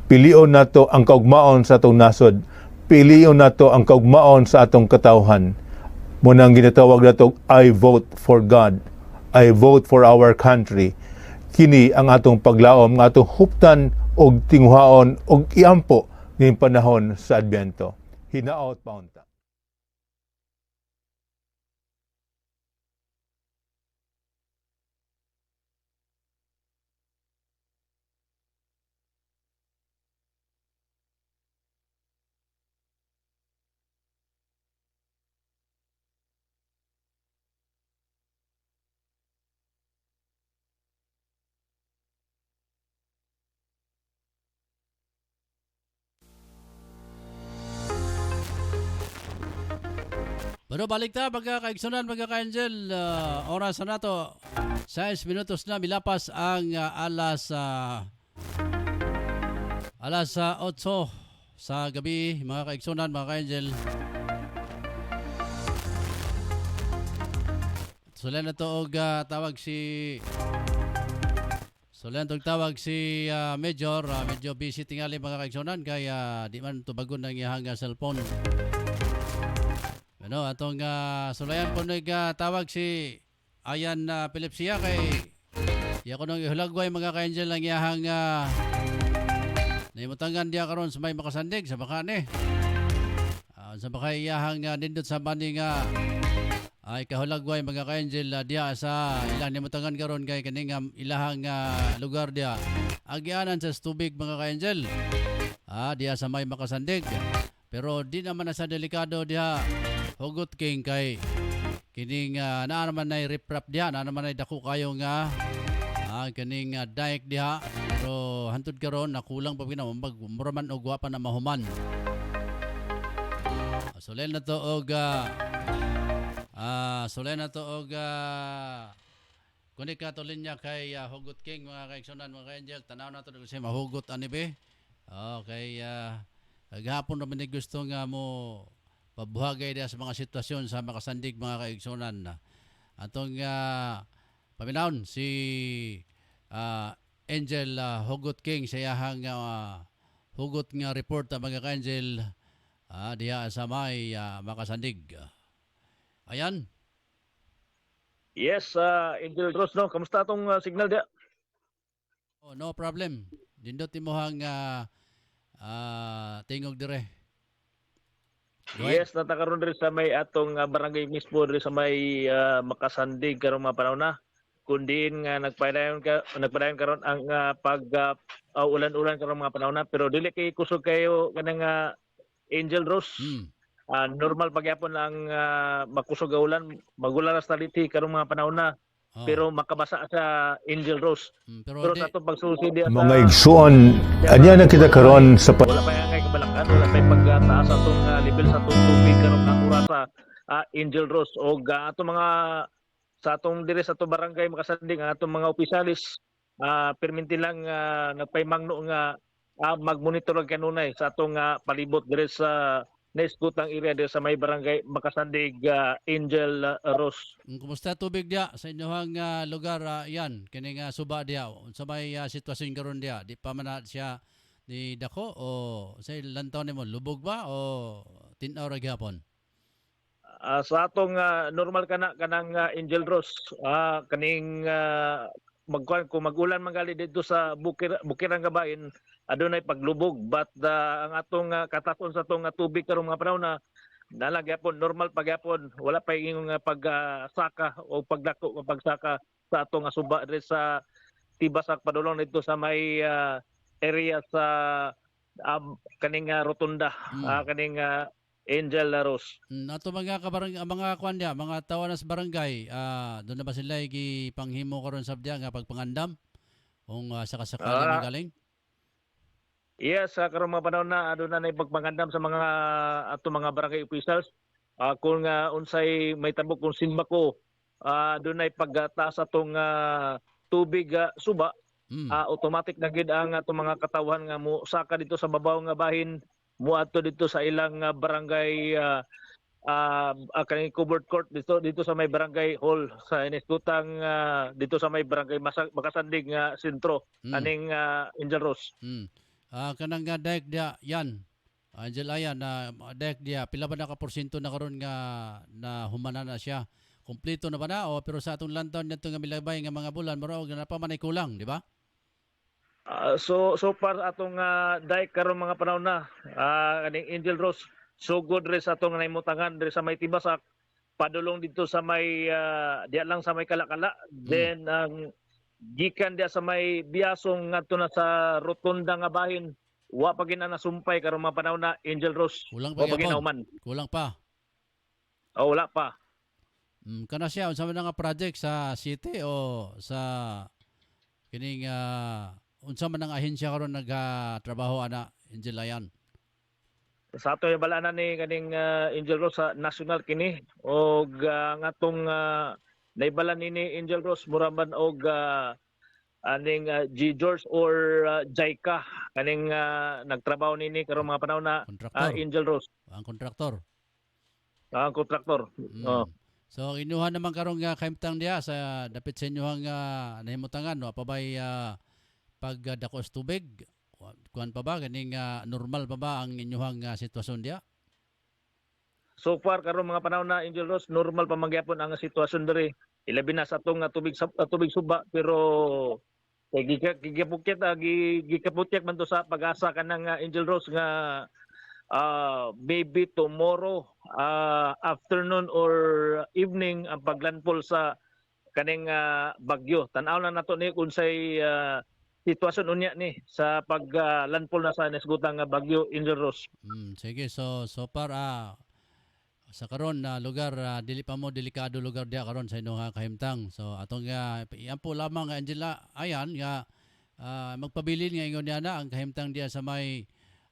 Pilion nato ang kaugmaon sa atong nasod. Pilion nato ang kaugmaon sa atong katawhan. Munang ginatawag nato I vote for God. I vote for our country. Kini ang atong paglaom nga atong huptan og tinguhaon og iampo ning panahon sa Adbento. Hinaot paunta. Pero balik ta mga kaigsunan, mga ka-angel, oras na nato 6 minutos na milapas ang alas 8 sa gabi, mga kaigsunan, mga ka-angel. Sulen na to og tawag si Major, medyo busy tingali mga kaigsunan kaya di man tubagon ang iyang cellphone. Ano, atong sulayan po tawag si Ayan Pilipsia kay iya ko nang ihulagway mga ka-angel ang iyahang naimutangan diya karon sa may makasandig sa bakane. Sa bakay iyahang nindot sa bani nga ay kahulagway mga ka-angel diya sa ilang naimutangan karon kay kaning ilahang lugar diya. Agianan sa tubig mga ka-angel. Diya sa may makasandig. Pero di naman na sa delikado diya. Hugot king kay kining naa naman nay riprap diha, naa naman nay dako kayo nga kining daik diha, pero hantud karon nakulang pa pina muraman og wa pa na mahuman. Sulen na to og kundi ka to linya kay hugot king mga kaigsunan, mga ka-angel, tanaw na to kasi mahugot ani be. Okay, gahapon naman ni gusto nga mo pabuhagay dia sa mga sitwasyon sa makasandig mga kaigsunan. Atong paminahon si Angel Hugot King sa iyahang hugot nga report mga ka-angel diha sa may makasandig. Ayan. Yes, Angel Ross, no? Kamusta atong signal dia? Oh, no problem. Dindot imohang tingog dire. Yes, natakaroon rin sa may atong barangay mismo rin sa may makasandig karong mga panahon na. Kundiin nga nagpadayon karon ang ulan-ulan karong mga panahon na, pero dili kay kusog kayo kanang Angel Rose. Normal pagyapon ang makusog nga ulan, magulan na stability karong mga panahon na. pero makabasa sa Angel Rose. Pero Pero di, sa itong pagsusi diya Mga igsuon, anya na kita karon sa wala pa yung kabalakan, wala pa yung pagtaas sa itong level sa itong tubig karong ng oras sa Angel Rose o atong mga sa atong dire sa itong barangay makasanding atong mga opisyalis perminti lang nagpaymangno nga magmonitor ang kanunay sa atong palibot dire sa naisgutang area dire sa may barangay makasandig Angel Rose. kumusta tubig dia sa inyohang lugar yan kini nga suba dia sa may sitwasyon karon dia di pa man na siya ni dako o sa lantaw nimo lubog ba o tin-aw ra gyapon? Sa atong normal kanang Angel Rose kaning magkuan kung magulan manggali dito sa Bukirang Gabain adunay paglubog but ang atong katason sa atong tubig karong mga panahon na nalagyapon normal pagyapon wala pa yung pagsaka o pagdako o pagsaka sa atong suba diri sa Tibasak padulong dito sa may area sa kaning rotunda kaning Angel Rose. Ato mga mga kwan dia, mga tawanas barangay, doon na ba sila gipanghimo karon sa diya nga pagpangandam? Kung sakasakali magaling? Yes, karon mga panahon na aduna na pagpangandam sa mga ato mga barangay officials. Kung unsay may tabok kung sinbako, adunay pagtaas atong tubig suba, automatic na gid ang atong mga katawhan nga mo saka dito sa babaw nga bahin muadto dito sa ilang barangay kaning covered court dito sa may barangay hall sa inisgutang dito sa may barangay Makasandig nga sentro aning Angel Rose. Kanang nga daek dia yan. Angel Ayan na daek dia pila ba na ka porsyento na karon nga na humana na siya? Kompleto na ba na o pero sa atong lantaw nito nga milabay nga mga bulan maro na pa man ay kulang, di ba? So far atong dike karon mga panahon na kaning Angel Rose so good res atong naimutangan diri sa may Tibasak padulong dito sa may diya lang sa may Kalakala then ang gikan diya sa may Biasong ngadto na sa rotunda nga bahin wa pa gina nasumpay karon mga panahon na Angel Rose Kulang wa pa pa gyapon. ginahuman Kulang pa. wala pa. Kana siya unsa man nga project sa city o sa kining unsa man ang ahensya karon nagatrabaho ana Angel Ayan? Sa ato balanan ni kaning Angel Rose sa national kini og ang atong naibalan ni Angel Rose mura man og aning G George or Jaika kaning nagtrabaho nini karong mga panahon na Kontraktor. Angel Rose Ang kontraktor. ang kontraktor. So inuha naman karong kaimtang diya sa dapit sa inyohang nahimutangan no pabay pagdako sa tubig kuan pa ba ganing normal pa ba ang inyohang sitwasyon diya? So far karong mga panahon na Angel Rose normal pa magyapon ang sitwasyon diri ilabi na sa atong tubig suba pero gikaputyak man to sa pag-asa kanang Angel Rose nga maybe tomorrow afternoon or evening ang paglandfall sa kaning bagyo. Tan-aw na nato ni unsay sitwasyon unya ni sa paglandfall na sa nasgutang bagyo Angel Rose. Sige so far sa karon na lugar dili pa mo delikado lugar diya karon sa inyong kahimtang. So atong yan po lamang Angela Ayan nga magpabilin nga ingon niya na ang kahimtang diya sa may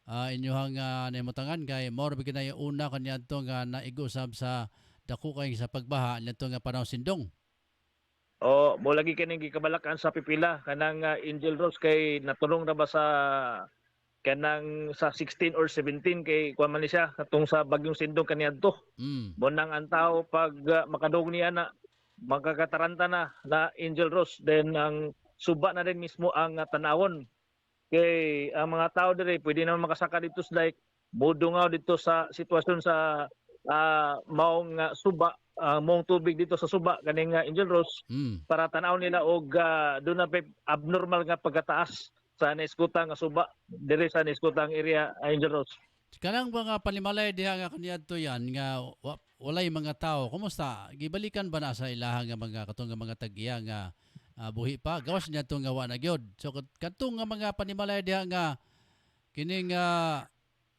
inyong naimutangan kay more bigyan na yung una kaniyadto nga naigusab sa dako kay sa pagbaha nito nga panahon sindong. Mo lagi kining gikabalakan sa pipila kanang Angel Rose kay natulong na ba sa kanang sa 16 or 17 kay kuan man ni siya katong sa bagyong sindong kaniadto. Mo nang ang tao pag makadung niya na magkakataranta na Angel Rose then ang suba na rin mismo ang tanawon. Kay ang mga tao diri pwede naman makasaka dito sa like modungaw dito sa sitwasyon sa maong suba maong tubig dito sa suba kaning Angel Rose para tanaw nila og doon na abnormal nga pagkataas sa naiskutan nga suba diri sa naiskutan area Angel Rose. Kanang mga panimalay diha nga kaniadto yan nga walay mga tao kumusta gibalikan ba na sa ilaha nga mga katong nga mga tag-iya nga buhi pa gawas niya itong gawa na gyud. So katong nga mga panimalay diha nga kining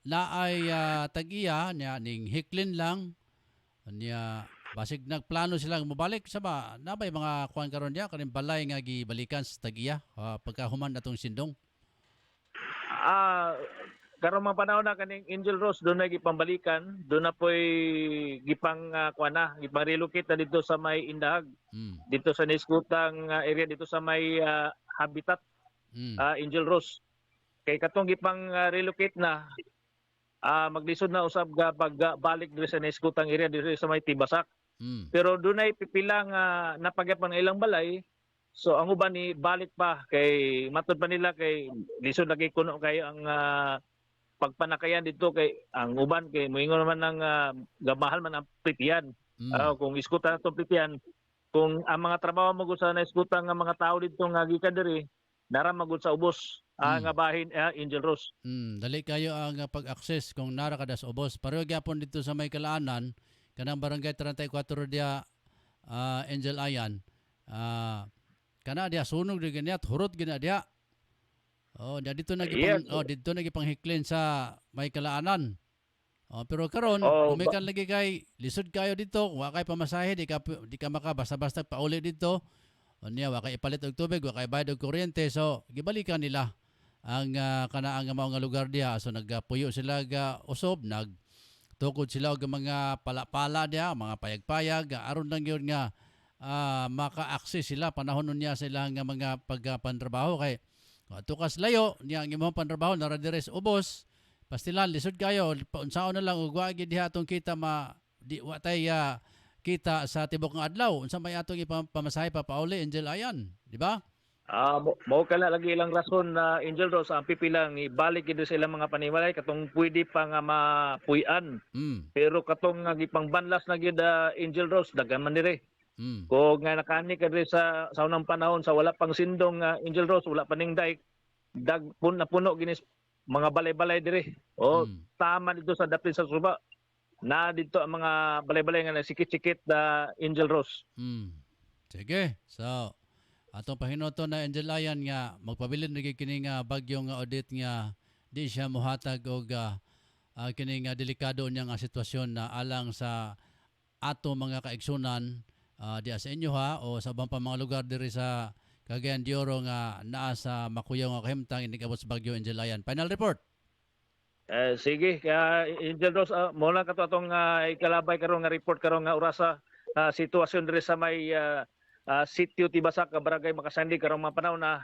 naay tag-iya niya ning hiklin lang niya Basig nagplano silang mobalik sa ba nabay mga kuan karon dia kaning balay nga gibalikan sa tag-iya pagka human atong sindong. Karon mga panahon na kaning Angel Rose doon na gipambalikan, doon na po'y gipang gipang relocate na dito sa may Indahag, dito sa Niskutang area dito sa may habitat Angel Rose. Kay katong gipang relocate na maglisod na usab ga pagbalik diri sa Niskutang area dito sa may Tibasak. Pero doon ay pipilang napagyapan ng ilang balay. So ang uban ni balik pa kay matod pa nila kay lisod lagi kuno kay ang pagpanakayan dito kay ang uban kay moingon naman ng gamahal man ang pritian. Kung iskutan ato pritian, kung ang mga trabaho mo sa naiskutan nga mga tao dito nga gikan diri nara magud sa ubos nga bahin Angel Rose. Dali kayo ang pag-access kung nara kada sa ubos. Pareho gyapon dito sa may Kalaanan kanang barangay 34 dia Angel Ayan. Kana dia sunog di ganiat hurot gina dia. Dito nagipanghiklin sa may Kalaanan. Pero karon umikan lagi kay lisod kayo dito, wa kay pamasahe, di ka maka basta-basta pauli dito. Niya wa kay ipalit og tubig, wa kay bayad og kuryente. So gibalikan nila ang kanaang mao nga lugar diha. So nagpuyo sila ga usob, nagtukod sila og mga pala-pala diha, mga payag-payag aron lang yun nga maka-access sila panahon niya sila nga mga pagpantrabaho kay tukas layo niya ang imong pantrabaho nara dire sa ubos. Pastilan lisod kayo unsaon na lang ug wa gid diha atong kita di wa tay kita sa tibok nga adlaw unsa may atong ipamasahe pauli Angel Ayan, di ba? Mao kala lagi ilang rason na Angel Rose ang pipilang ibalik gid sa ilang mga panimalay katong pwede pa nga mapuy-an. Pero katong nga gipangbanlas na gid Angel Rose dagan man dire. Kung nga nakani ka diri sa unang panahon sa wala pang sindong Angel Rose, wala pa ning dike, puno ginis mga balay-balay diri. Tama dito sa dapit sa suba. Na dito ang mga balay-balay nga sikit-sikit na Angel Rose. Sige. So, atong pahinoto na Angel Ayan nga magpabilin rin kini nga bagyo nga audit nga di siya muhatag og kini nga delikado niya nga sitwasyon na alang sa ato mga kaigsunan diya sa inyo o sa ubang pa mga lugar diri sa Cagayan de Oro nga naa sa makuyaw nga kahimtang inigabot sa bagyo Angel Ayan. Final report. Sige, Angel Rose, mula ka to atong ikalabay karon nga report karon nga orasa sitwasyon diri sa may sitio Tibasak, barangay Makasandi karong mga panahon na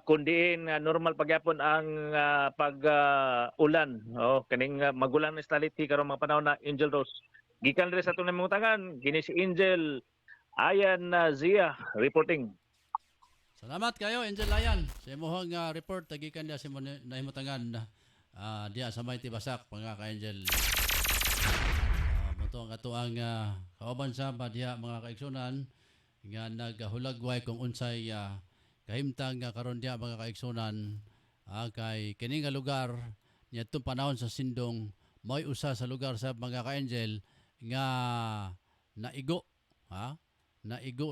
kundiin normal pagyapon ang pag-ulan. Kaning magulan na stability karong mga panahon na Angel Rose. Gikan diri sa atong namutangan, kini si Angel Ayan Zia reporting. Salamat kayo Angel Ayan sa imong report tagikan dia sa nahimutangan diya sa may Tibasak mga ka-Angel. Moto ang ato ang kauban sa diya mga kaigsunan nga naghulagway kung unsay kahimtang karon diya mga kaigsunan kay kini nga lugar niadtong panahon sa sindong may usa sa lugar sa mga ka-Angel nga naigo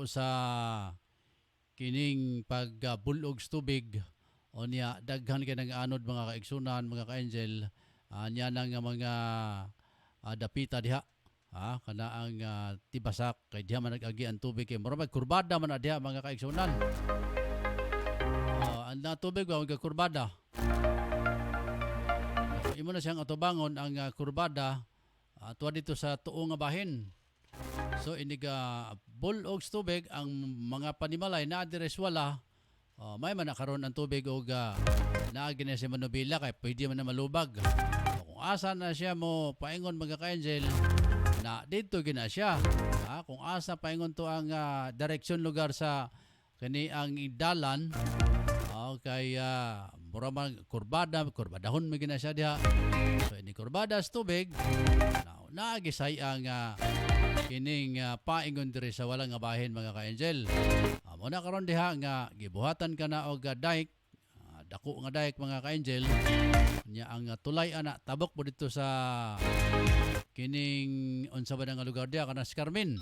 sa kining pagbulog sa tubig o niya daghan kay nang anod mga kaigsunan mga ka-Angel niya nang mga dapita diha kana ang Tibasak kay diha man nag-agi ang tubig kay murag kurbada man diha mga kaigsunan. Ang tubig wa kurbada. So, imo na siyang atubangon ang kurbada tuwa dito sa tuo nga bahin. So iniga bulog sa tubig ang mga panimalay na adires wala may man nakaroon ang tubig o naagi na si manubila kay pwede man na malubag. Kung asa na siya mo paingon mga ka-Angel na dito gina siya. Kung asa paingon to ang direksyon lugar sa kani ang dalan kay mura kurbadahon may gina siya diha. So ini kurbada sa tubig naagi say ang kining paingon diri sa walang nga bahin mga ka-Angel. Muna karon diha nga gibuhatan ka na og dike, dako nga dike mga ka-Angel. Nya ang tulay ana tabok po dito sa kining unsa ba nga lugar diha kana sa Carmen.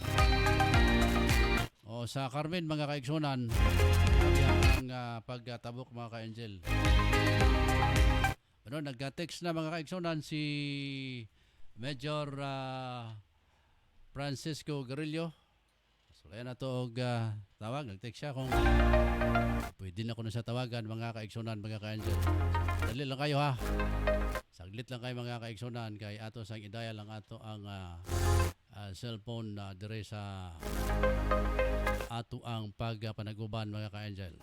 Sa Carmen mga kaigsunan ang pagtabok mga ka-Angel. Nagka-text na mga kaigsunan si Major Francisco Garillo. So kaya na to og tawag, nag-text siya kung pwede na ko na siya tawagan mga kaigsunan, mga ka-angel. Dali lang kayo ha. Saglit lang kayo mga kaigsunan kay ato sang idaya lang ato ang cellphone dire sa ato ang pagpanaguban mga ka-angel.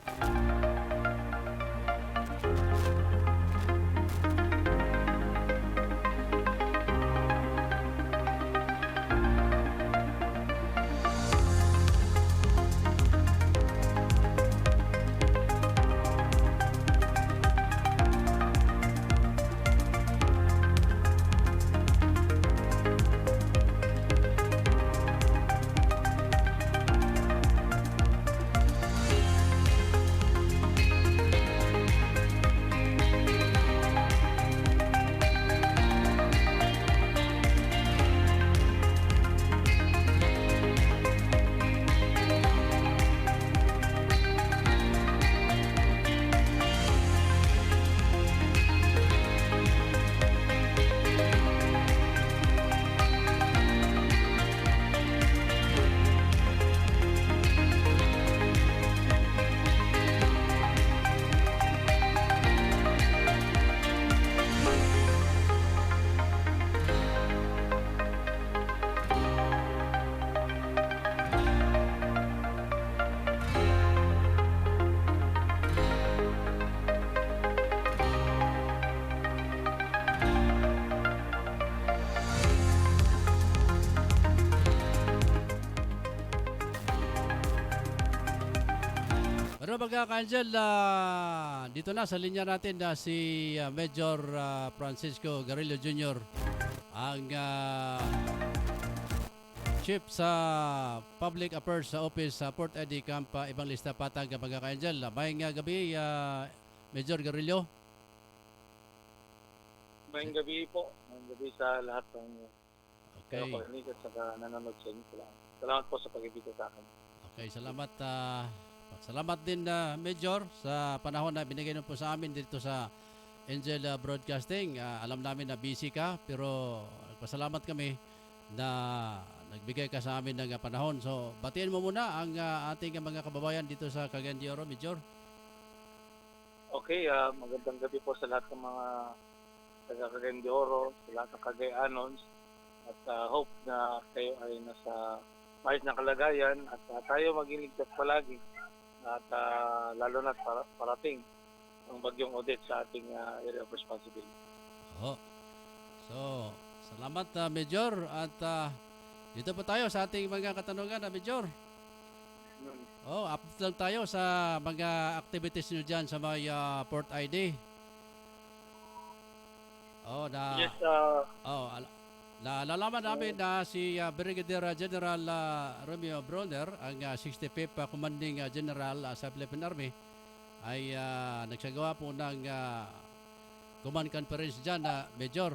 Pero mga ka-angel, dito na sa linya natin si Major Francisco Garillo Jr. ang Chief sa Public Affairs sa Office sa Port ID Camp Ibang Lista Patag mga ka-angel. Mayang gabi, Major Garillo. Mayang gabi po. Mayang gabi sa lahat ng Okay. pakinig at saka nanonood sa inyo. Salamat po sa pag-ibig sa akin. Okay, salamat. Salamat din Major sa panahon na binigay niyo po sa amin dito sa Angel Broadcasting. Alam namin na busy ka pero nagpasalamat kami na nagbigay ka sa amin ng panahon. So, batiin mo muna ang ating mga kababayan dito sa Cagayan de Oro, Major. Okay, magandang gabi po sa lahat ng mga taga Cagayan de Oro, sa lahat ng Cagayanons. At hope na kayo ay nasa maayos na kalagayan at tayo maging ligtas palagi. At lalo na parating ang bagyong Odette sa ating area of responsibility. So, salamat Major at dito po tayo sa ating mga katanungan Major. Update lang tayo sa mga activities nyo dyan sa may Port ID. Yes, nalalaman namin na si Brigadier General Romeo Bronner, ang 65th Commanding General sa Philippine Army, ay nagsagawa po ng command conference dyan, Major.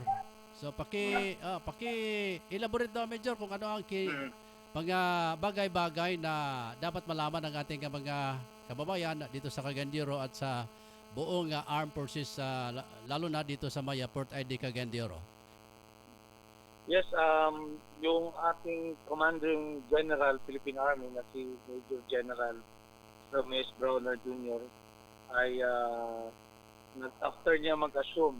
So, paki-elaborate daw, Major, kung ano ang mga bagay-bagay na dapat malaman ng ating mga kababayan dito sa Cagayan de Oro at sa buong armed forces, lalo na dito sa Maya Port ID Cagayan de Oro. Yes, yung ating Commanding General Philippine Army na si Major General Romeo Bronner Jr. ay after niya mag-assume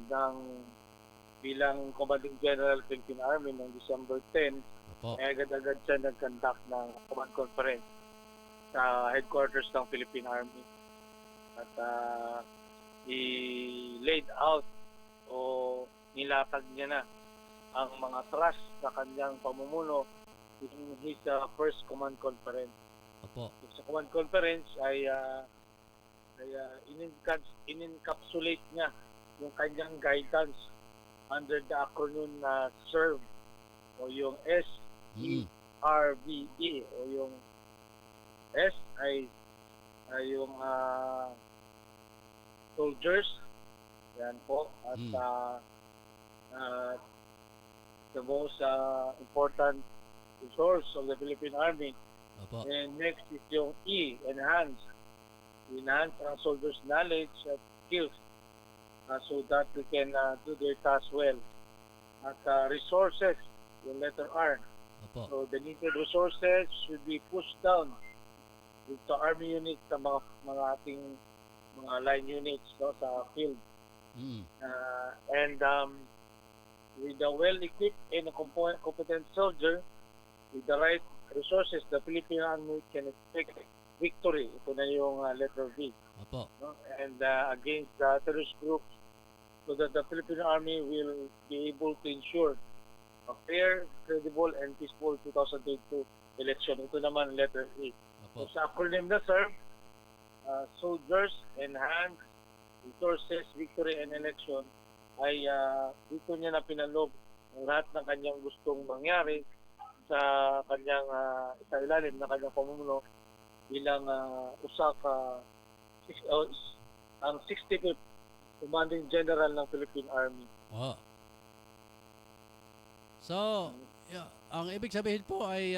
bilang Commanding General Philippine Army noong December 10, ay agad-agad siya nag-conduct ng command conference sa headquarters ng Philippine Army. At i-laid out o nilatag niya na ang mga thrust sa kanyang pamumuno in his first command conference. Sa command conference ay in-encapsulate niya yung kanyang guidance under the acronym na SERVE o yung SERVE o yung S ay yung soldiers, yan po, at the most important resource of the Philippine Army. And next is yung E, enhance ang soldiers' knowledge at skills so that they can do their task well. At resources, yung letter R, Opo. So the needed resources should be pushed down dito sa army units, sa mga ating mga line units, no, sa field. Mm. And with a well-equipped and a competent soldier, with the right resources, the Philippine Army can expect victory. Ito na yung letter V. Opo. No? And against the terrorist groups, so that the Philippine Army will be able to ensure a fair, credible, and peaceful 2022 election. Ito naman letter A. Opo. So sa acronym na, sir, soldiers, enhance, resources, victory, and election, ay dito niya na pinalob ang lahat ng kanyang gustong mangyari sa kanyang sa ilalim ng kanyang pamumuno bilang ang 65th Commanding General ng Philippine Army. Oh. So, ang ibig sabihin po ay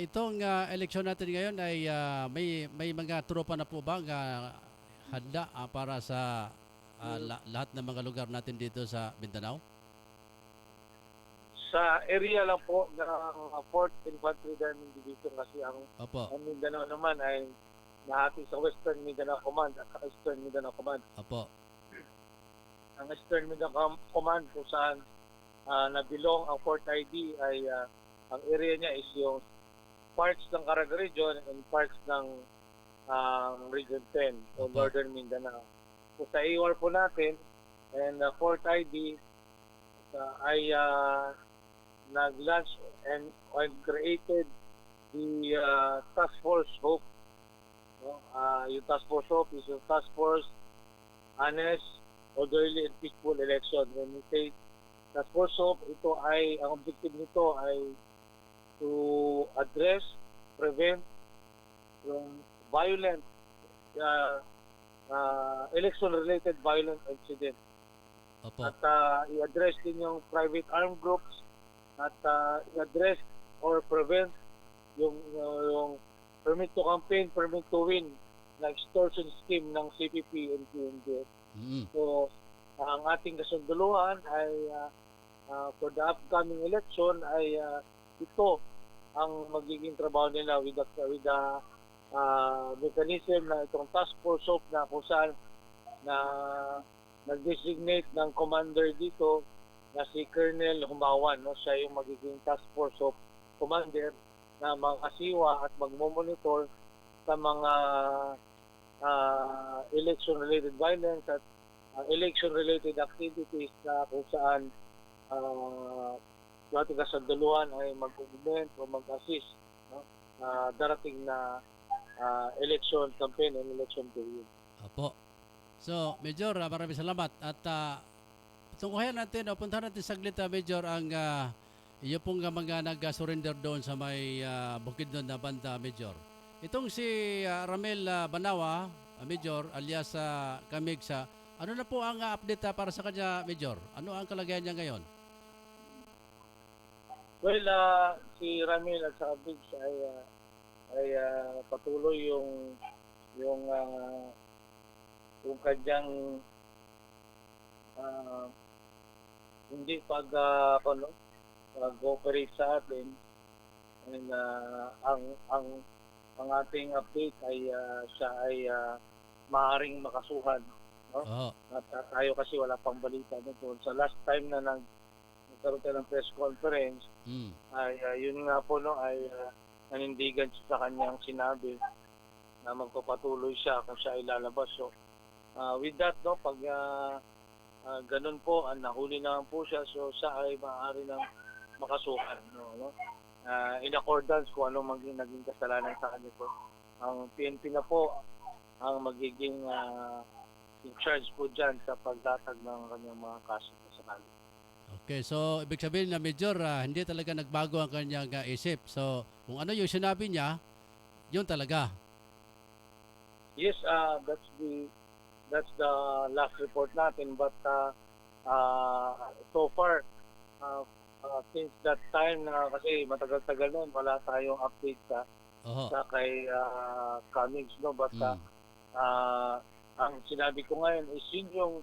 itong eleksyon natin ngayon ay may mga tropa na po ba handa para sa lahat ng mga lugar natin dito sa Mindanao? Sa area lang po ng 4th Infantry Diamond Division, kasi ang Opo. Mindanao naman ay nahati sa Western Mindanao Command at sa Eastern Mindanao Command. Opo. Ang Eastern Mindanao Command kung saan nabilong ang Fort ID ay ang area niya is yung parts ng Caraga Region and parts ng Region 10 o Opo. Northern Mindanao. So sa AOR po natin and Fort ID ay nag-launch and created the Task Force Hope. No? Yung Task Force Hope is yung Task Force Honest, Orderly, and Peaceful Election. When we say Task Force Hope, ito ay, ang objective nito ay to address, prevent yung violent, election-related violent incident. Opo. At i-address din yung private armed groups at i-address or prevent yung permit to campaign, permit to win na extortion scheme ng CPP and PNP. Mm. So, ang ating kasunduluhan ay for the upcoming election ay ito ang magiging trabaho nila with the mechanism na itong task force of na kung saan na nag-designate ng commander dito na si Colonel Humawan, no? Siya yung magiging task force of commander na magkasiwa at magmomonitor sa mga election-related violence at election-related activities na kung saan yung ating kasunduluhan ay mag-implement o mag-assist, no? Darating na election campaign and election period. Opo. So, Major, maraming salamat. At tungkuhin natin o puntahan natin saglit, Major, ang iyo pong mga nag-surrender doon sa may bukid doon na banda, Major. Itong si Ramel Banawa, Major, alias Kamig sa ano na po ang update para sa kanya, Major? Ano ang kalagayan niya ngayon? Well, si Ramil at sa Biggs ay patuloy yung kanyang hindi pag-cooperate sa atin, and ang ating update ay siya ay maaaring makasuhan, no? Oo. At tayo kasi wala pang balita doon. Sa last time na nagkaroon tayo ng press conference ay yun nga po, no, ay nanindigan siya sa kanyang sinabi na magpapatuloy siya kung siya ay lalabas. So with that, no, pag ganun po, nahuli naman po siya, so siya ay maaari nang makasuhan, no? In accordance kung anong naging kasalanan sa kanya po. Ang PNP na po ang magiging in charge po dyan sa paglatag ng kanyang mga kaso sa sakali. Okay, so ibig sabihin na Major, hindi talaga nagbago ang kanyang isip. So, kung ano yung sinabi niya, yun talaga. Yes, that's the last report natin, but so far since that time na kasi matagal-tagal noon wala tayong update sa kay Cummings, no, but ang sinabi ko ngayon is yun yung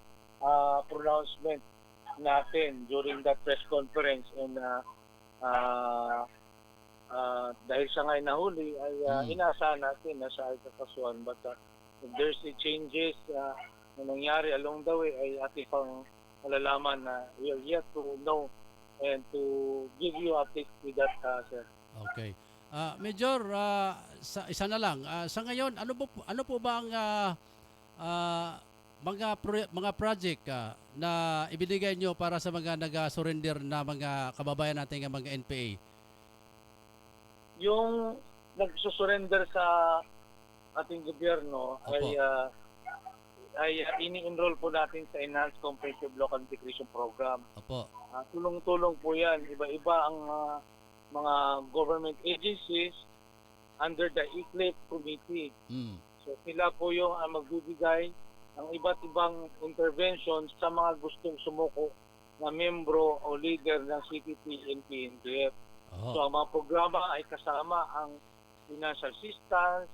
pronouncement natin during that press conference, and dahil siya ngayon nahuli ay inaasahan natin na siya ay kakasuhan. But if there's a changes na nangyari along the way ay ating pang malalaman na we are yet to know and to give you updates with that, sir. Okay. Major, isa na lang. Sa ngayon, ano po ba ang mga project na ibinigay nyo para sa mga nag-surrender na mga kababayan natin, mga NPA? Yung nagsusurrender sa ating gobyerno ay ini-enroll po natin sa Enhanced Comprehensive Local Integration Program. Opo. Tulong-tulong po yan. Iba-iba ang mga government agencies under the ICLEP Committee. So sila po yung magbibigay ng iba't ibang interventions sa mga gustong sumuko na membro o leader ng CPP and PNPF. So ang mga programa ay kasama ang financial assistance,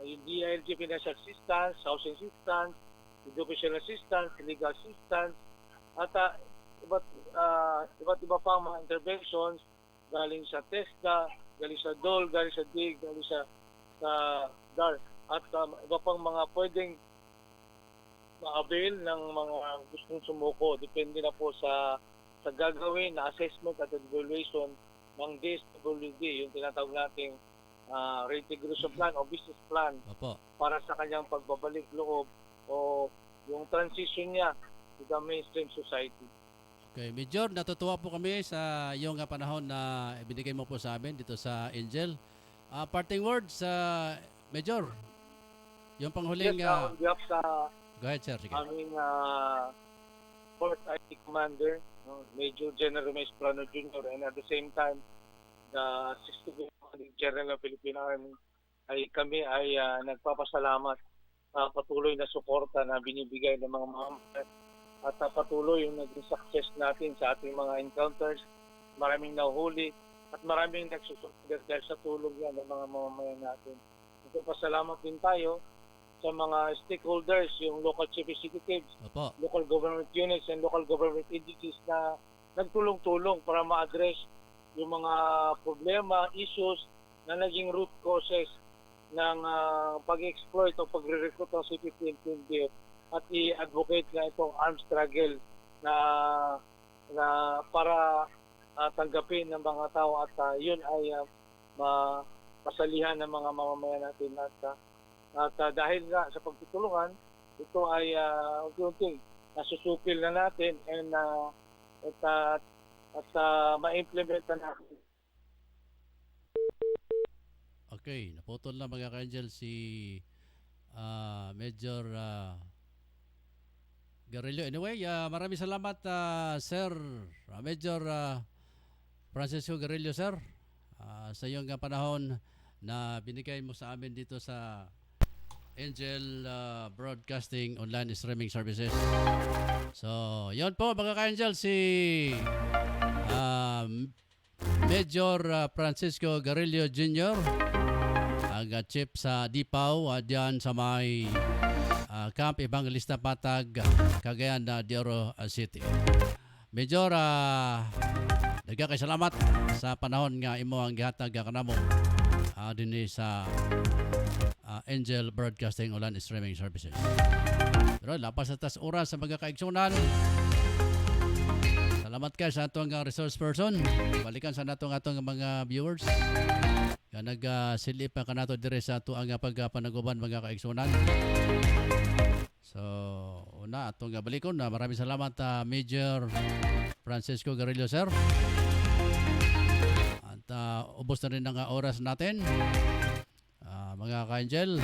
yung DILG financial assistance, housing assistance, educational assistance, legal assistance, at iba't iba pang mga interventions galing sa TESDA, galing sa DOL, galing sa DIG, galing sa DAR, at iba pang mga pwedeng ma-avail ng mga gustong sumuko. Depende na po sa gagawin na assessment at evaluation ng DSWD, yung tinatawag nating reintegration plan o business plan. Opo. Para sa kanyang pagbabalik loob o yung transition niya to the mainstream society. Okay, Major, natutuwa po kami sa iyong panahon na ibinigay mo po sa amin dito sa Angel. Parting words, Major, yung panghuling... Yes, on behalf sa go ahead, sir. Sige. aming 4th IT Commander, Major General Mes Plano Jr. and at the same time, the 60th General ng Philippine Army, kami ay nagpapasalamat sa patuloy na suporta na binibigay ng mga mamamayan at patuloy yung naging success natin sa ating mga encounters. Maraming nahuhuli at maraming nagsusunod dahil sa tulong yan ng mga mamamayan natin. Nagpapasalamat din tayo sa mga stakeholders, yung local chief executives, Opo. local government units, and local government agencies na nagtulong-tulong para ma-address yung mga problema, issues na naging root causes ng pag-exploit o pagre-recruit ng CPP and PNP at i-advocate na itong armed struggle na para tanggapin ng mga tao at yun ay mapasalihan ng mga mamamayan natin at dahil nga sa pagtutulungan, ito ay unti-unti nasusupil na natin and ma-implement na natin. Okay, naputol na mga ka-Angel si Major Garillo. Anyway, maraming salamat Sir Major Francisco Garillo, sir, sa iyong panahon na binigay mo sa amin dito sa Angel Broadcasting Online Streaming Services. So, yon po mga ka-Angel, si Major Francisco Garillo Jr., ang chief sa DIPAW diyan sa may Camp Evangelista Patag, Cagayan de Oro City. Major, kay salamat sa panahon nga imo ang gihatag kanamo dinhi sa Angel Broadcasting Online Streaming Services. Pero lapas sa tas oras sa mga kaigsunan. Salamat kay sa atong resource person. Balikan sa atong mga viewers. Nga nagsilip pa kanato dire sa ato ang pagpanaguban mga kaigsunan. So, una atong balikon na maraming salamat Major Francisco Garillo, sir. At ubos na rin ang oras natin. Mga ka-Angel,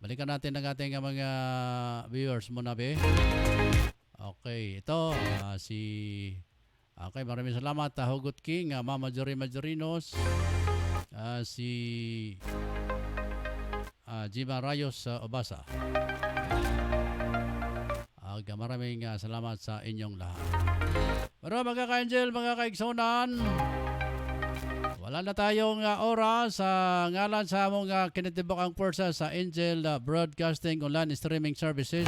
balikan natin ang ating mga viewers muna, be. Okay, ito okay, maraming salamat Hugot King, Mama Jory Majorinos, si Jima Rayos Obasa. Maraming salamat sa inyong lahat. Pero mga ka-Angel, mga kaigsunan, wala na tayong oras sa ngalan sa among kinatibokang pwersa sa Angel Broadcasting Online Streaming Services.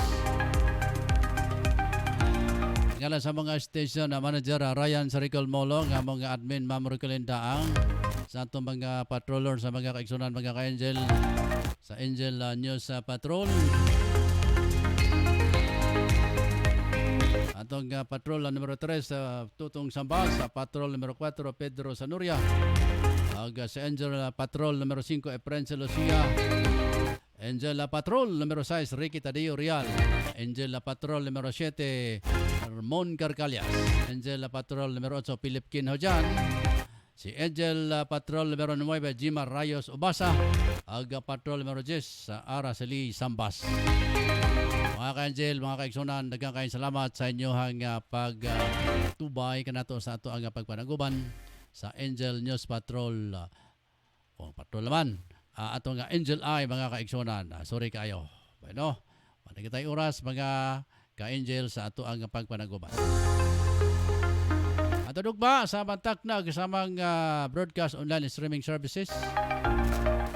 Ngala sa mga station na manager Ryan Saricol Molo, nga mga admin Ma'am Ricolin Daang, sa atong mga patroller sa mga kaigsunan mga ka-Angel, sa Angel News Patrol. Atong patrol numero 3 Tutong Sambas, sa patrol numero 4 Pedro Sanuria, sa Angel Patrol numero 5 Efrense Lucia, Angel Patrol numero 6 Ricky Tadeo Real, Angel Patrol numero 7 Ramon Carcalias, Angel Patrol numero 8 Philip Kinhojan, si Angel Patrol numero 9 Jima Rayos Ubasa, Aga Patrol numero 10 sa Araceli Sambas. Mga ka-Angel, mga kaigsunan, daghang kayong salamat sa inyong pagtubay kanato sa ato ang pagpanaguban sa Angel News Patrol. O patrol naman, ato nga Angel Eye, mga kaigsunan. Sorry kayo. Bueno, manigit tayo oras, mga ka-Angel, sa ato ang pagpanaguban. Ato dugba sa Bantaknag sa mga broadcast online streaming services.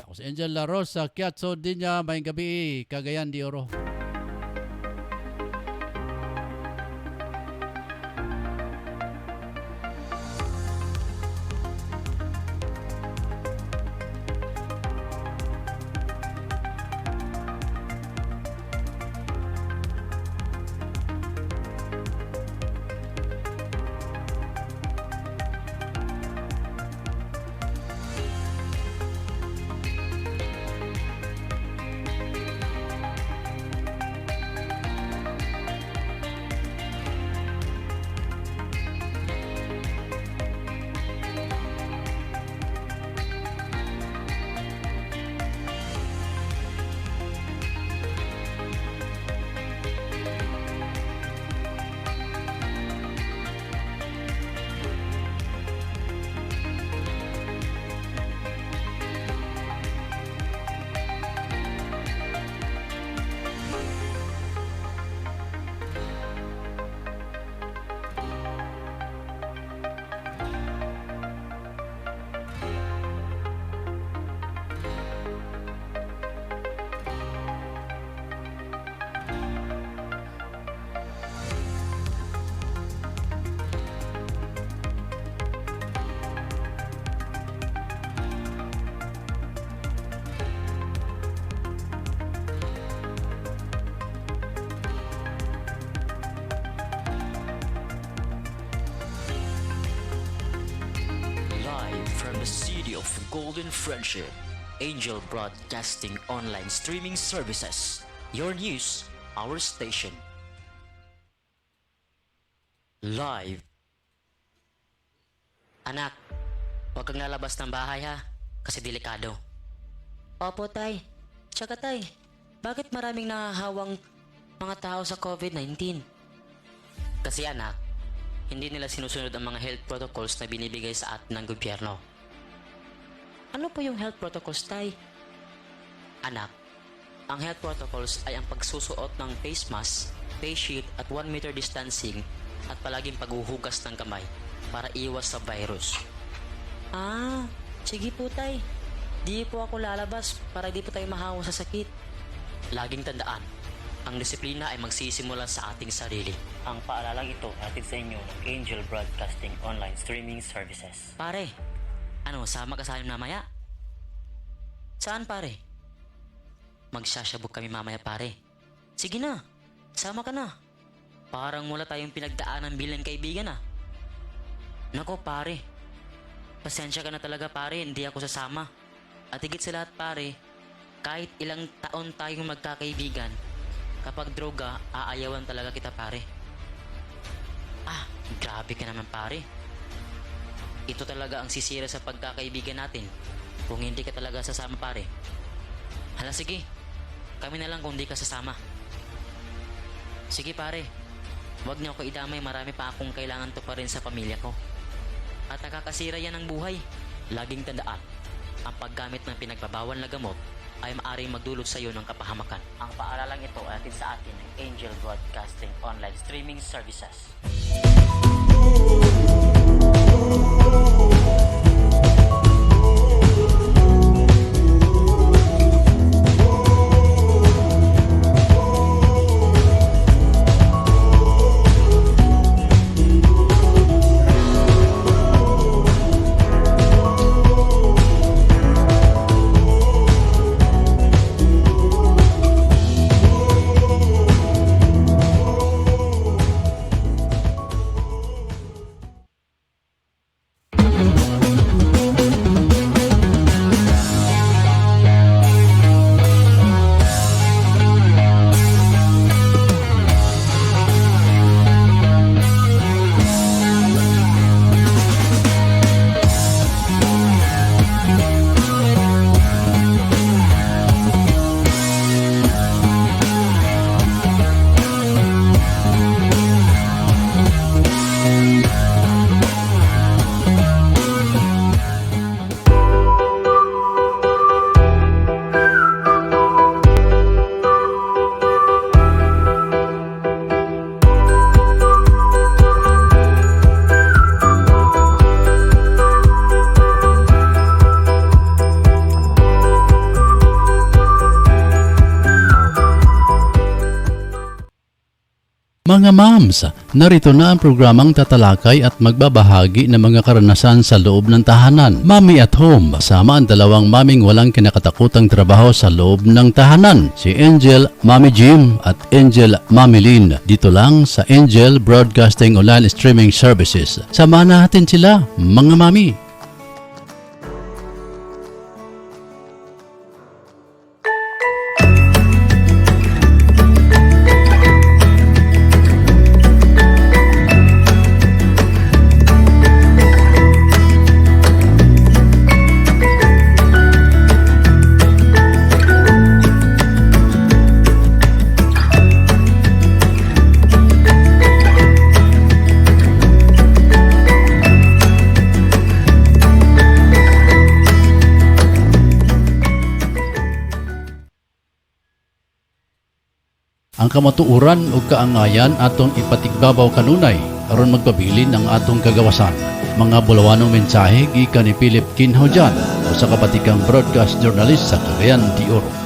Ako si Angel Laros sa Kiatso Dinya, may gabi, Cagayan de Oro. From the city of Golden Friendship, Angel Broadcasting Online Streaming Services. Your news, our station. Live. Anak, huwag kang lalabas ng bahay ha, kasi delikado. Opo tay. Tsaka tay, bakit maraming nahahawang mga tao sa COVID-19? Kasi anak, hindi nila sinusunod ang mga health protocols na binibigay sa atin ng gobyerno. Ano po yung health protocols, tay? Anak, ang health protocols ay ang pagsusuot ng face mask, face shield at 1 meter distancing at palaging paghuhugas ng kamay para iwas sa virus. Ah, sige po tay. Di po ako lalabas para di po tayo mahawa sa sakit. Laging tandaan, ang disiplina ay magsisimula sa ating sarili. Ang paalalang ito hatid sa inyo ng Angel Broadcasting Online Streaming Services. Pare, ano, sama ka sa amin mamaya? Saan pare? Magsasyabog kami mamaya pare. Sige na, sama ka na. Parang wala tayong pinagdaanan bilang kaibigan ah. Nako pare, pasensya ka na talaga pare, hindi ako sasama. At higit sa lahat pare, kahit ilang taon tayong magkakaibigan, kapag droga, aayawan talaga kita pare. Ah, grabe ka naman pare. Ito talaga ang sisira sa pagkakaibigan natin kung hindi ka talaga sasama pare. Hala sige, kami na lang kung di ka sasama. Sige pare, wag niyo ako idamay, marami pa akong kailangan to pa rin sa pamilya ko. At nakakasira yan ng buhay. Laging tandaan, ang paggamit ng pinagbabawal na gamot ay maaaring magdulot sa iyo ng kapahamakan. Ang paaralang ito ay atin sa atin ng Angel Broadcasting Online Streaming Services. Mga moms, narito na ang programang tatalakay at magbabahagi ng mga karanasan sa loob ng tahanan. Mommy at Home, kasama ang dalawang maming walang kinakatakutang trabaho sa loob ng tahanan. Si Angel, Mommy Jim at Angel, Mommy Lynn. Dito lang sa Angel Broadcasting Online Streaming Services. Samahan natin sila, mga mami. Ang kamatuuran o kaangayan atong ipatigbabaw kanunay aron magpabilin ang atong kagawasan. Mga bulawanong mensahe gikan ni Philip Kinhaujan o sa kabatikang broadcast journalist sa Cagayan de Oro.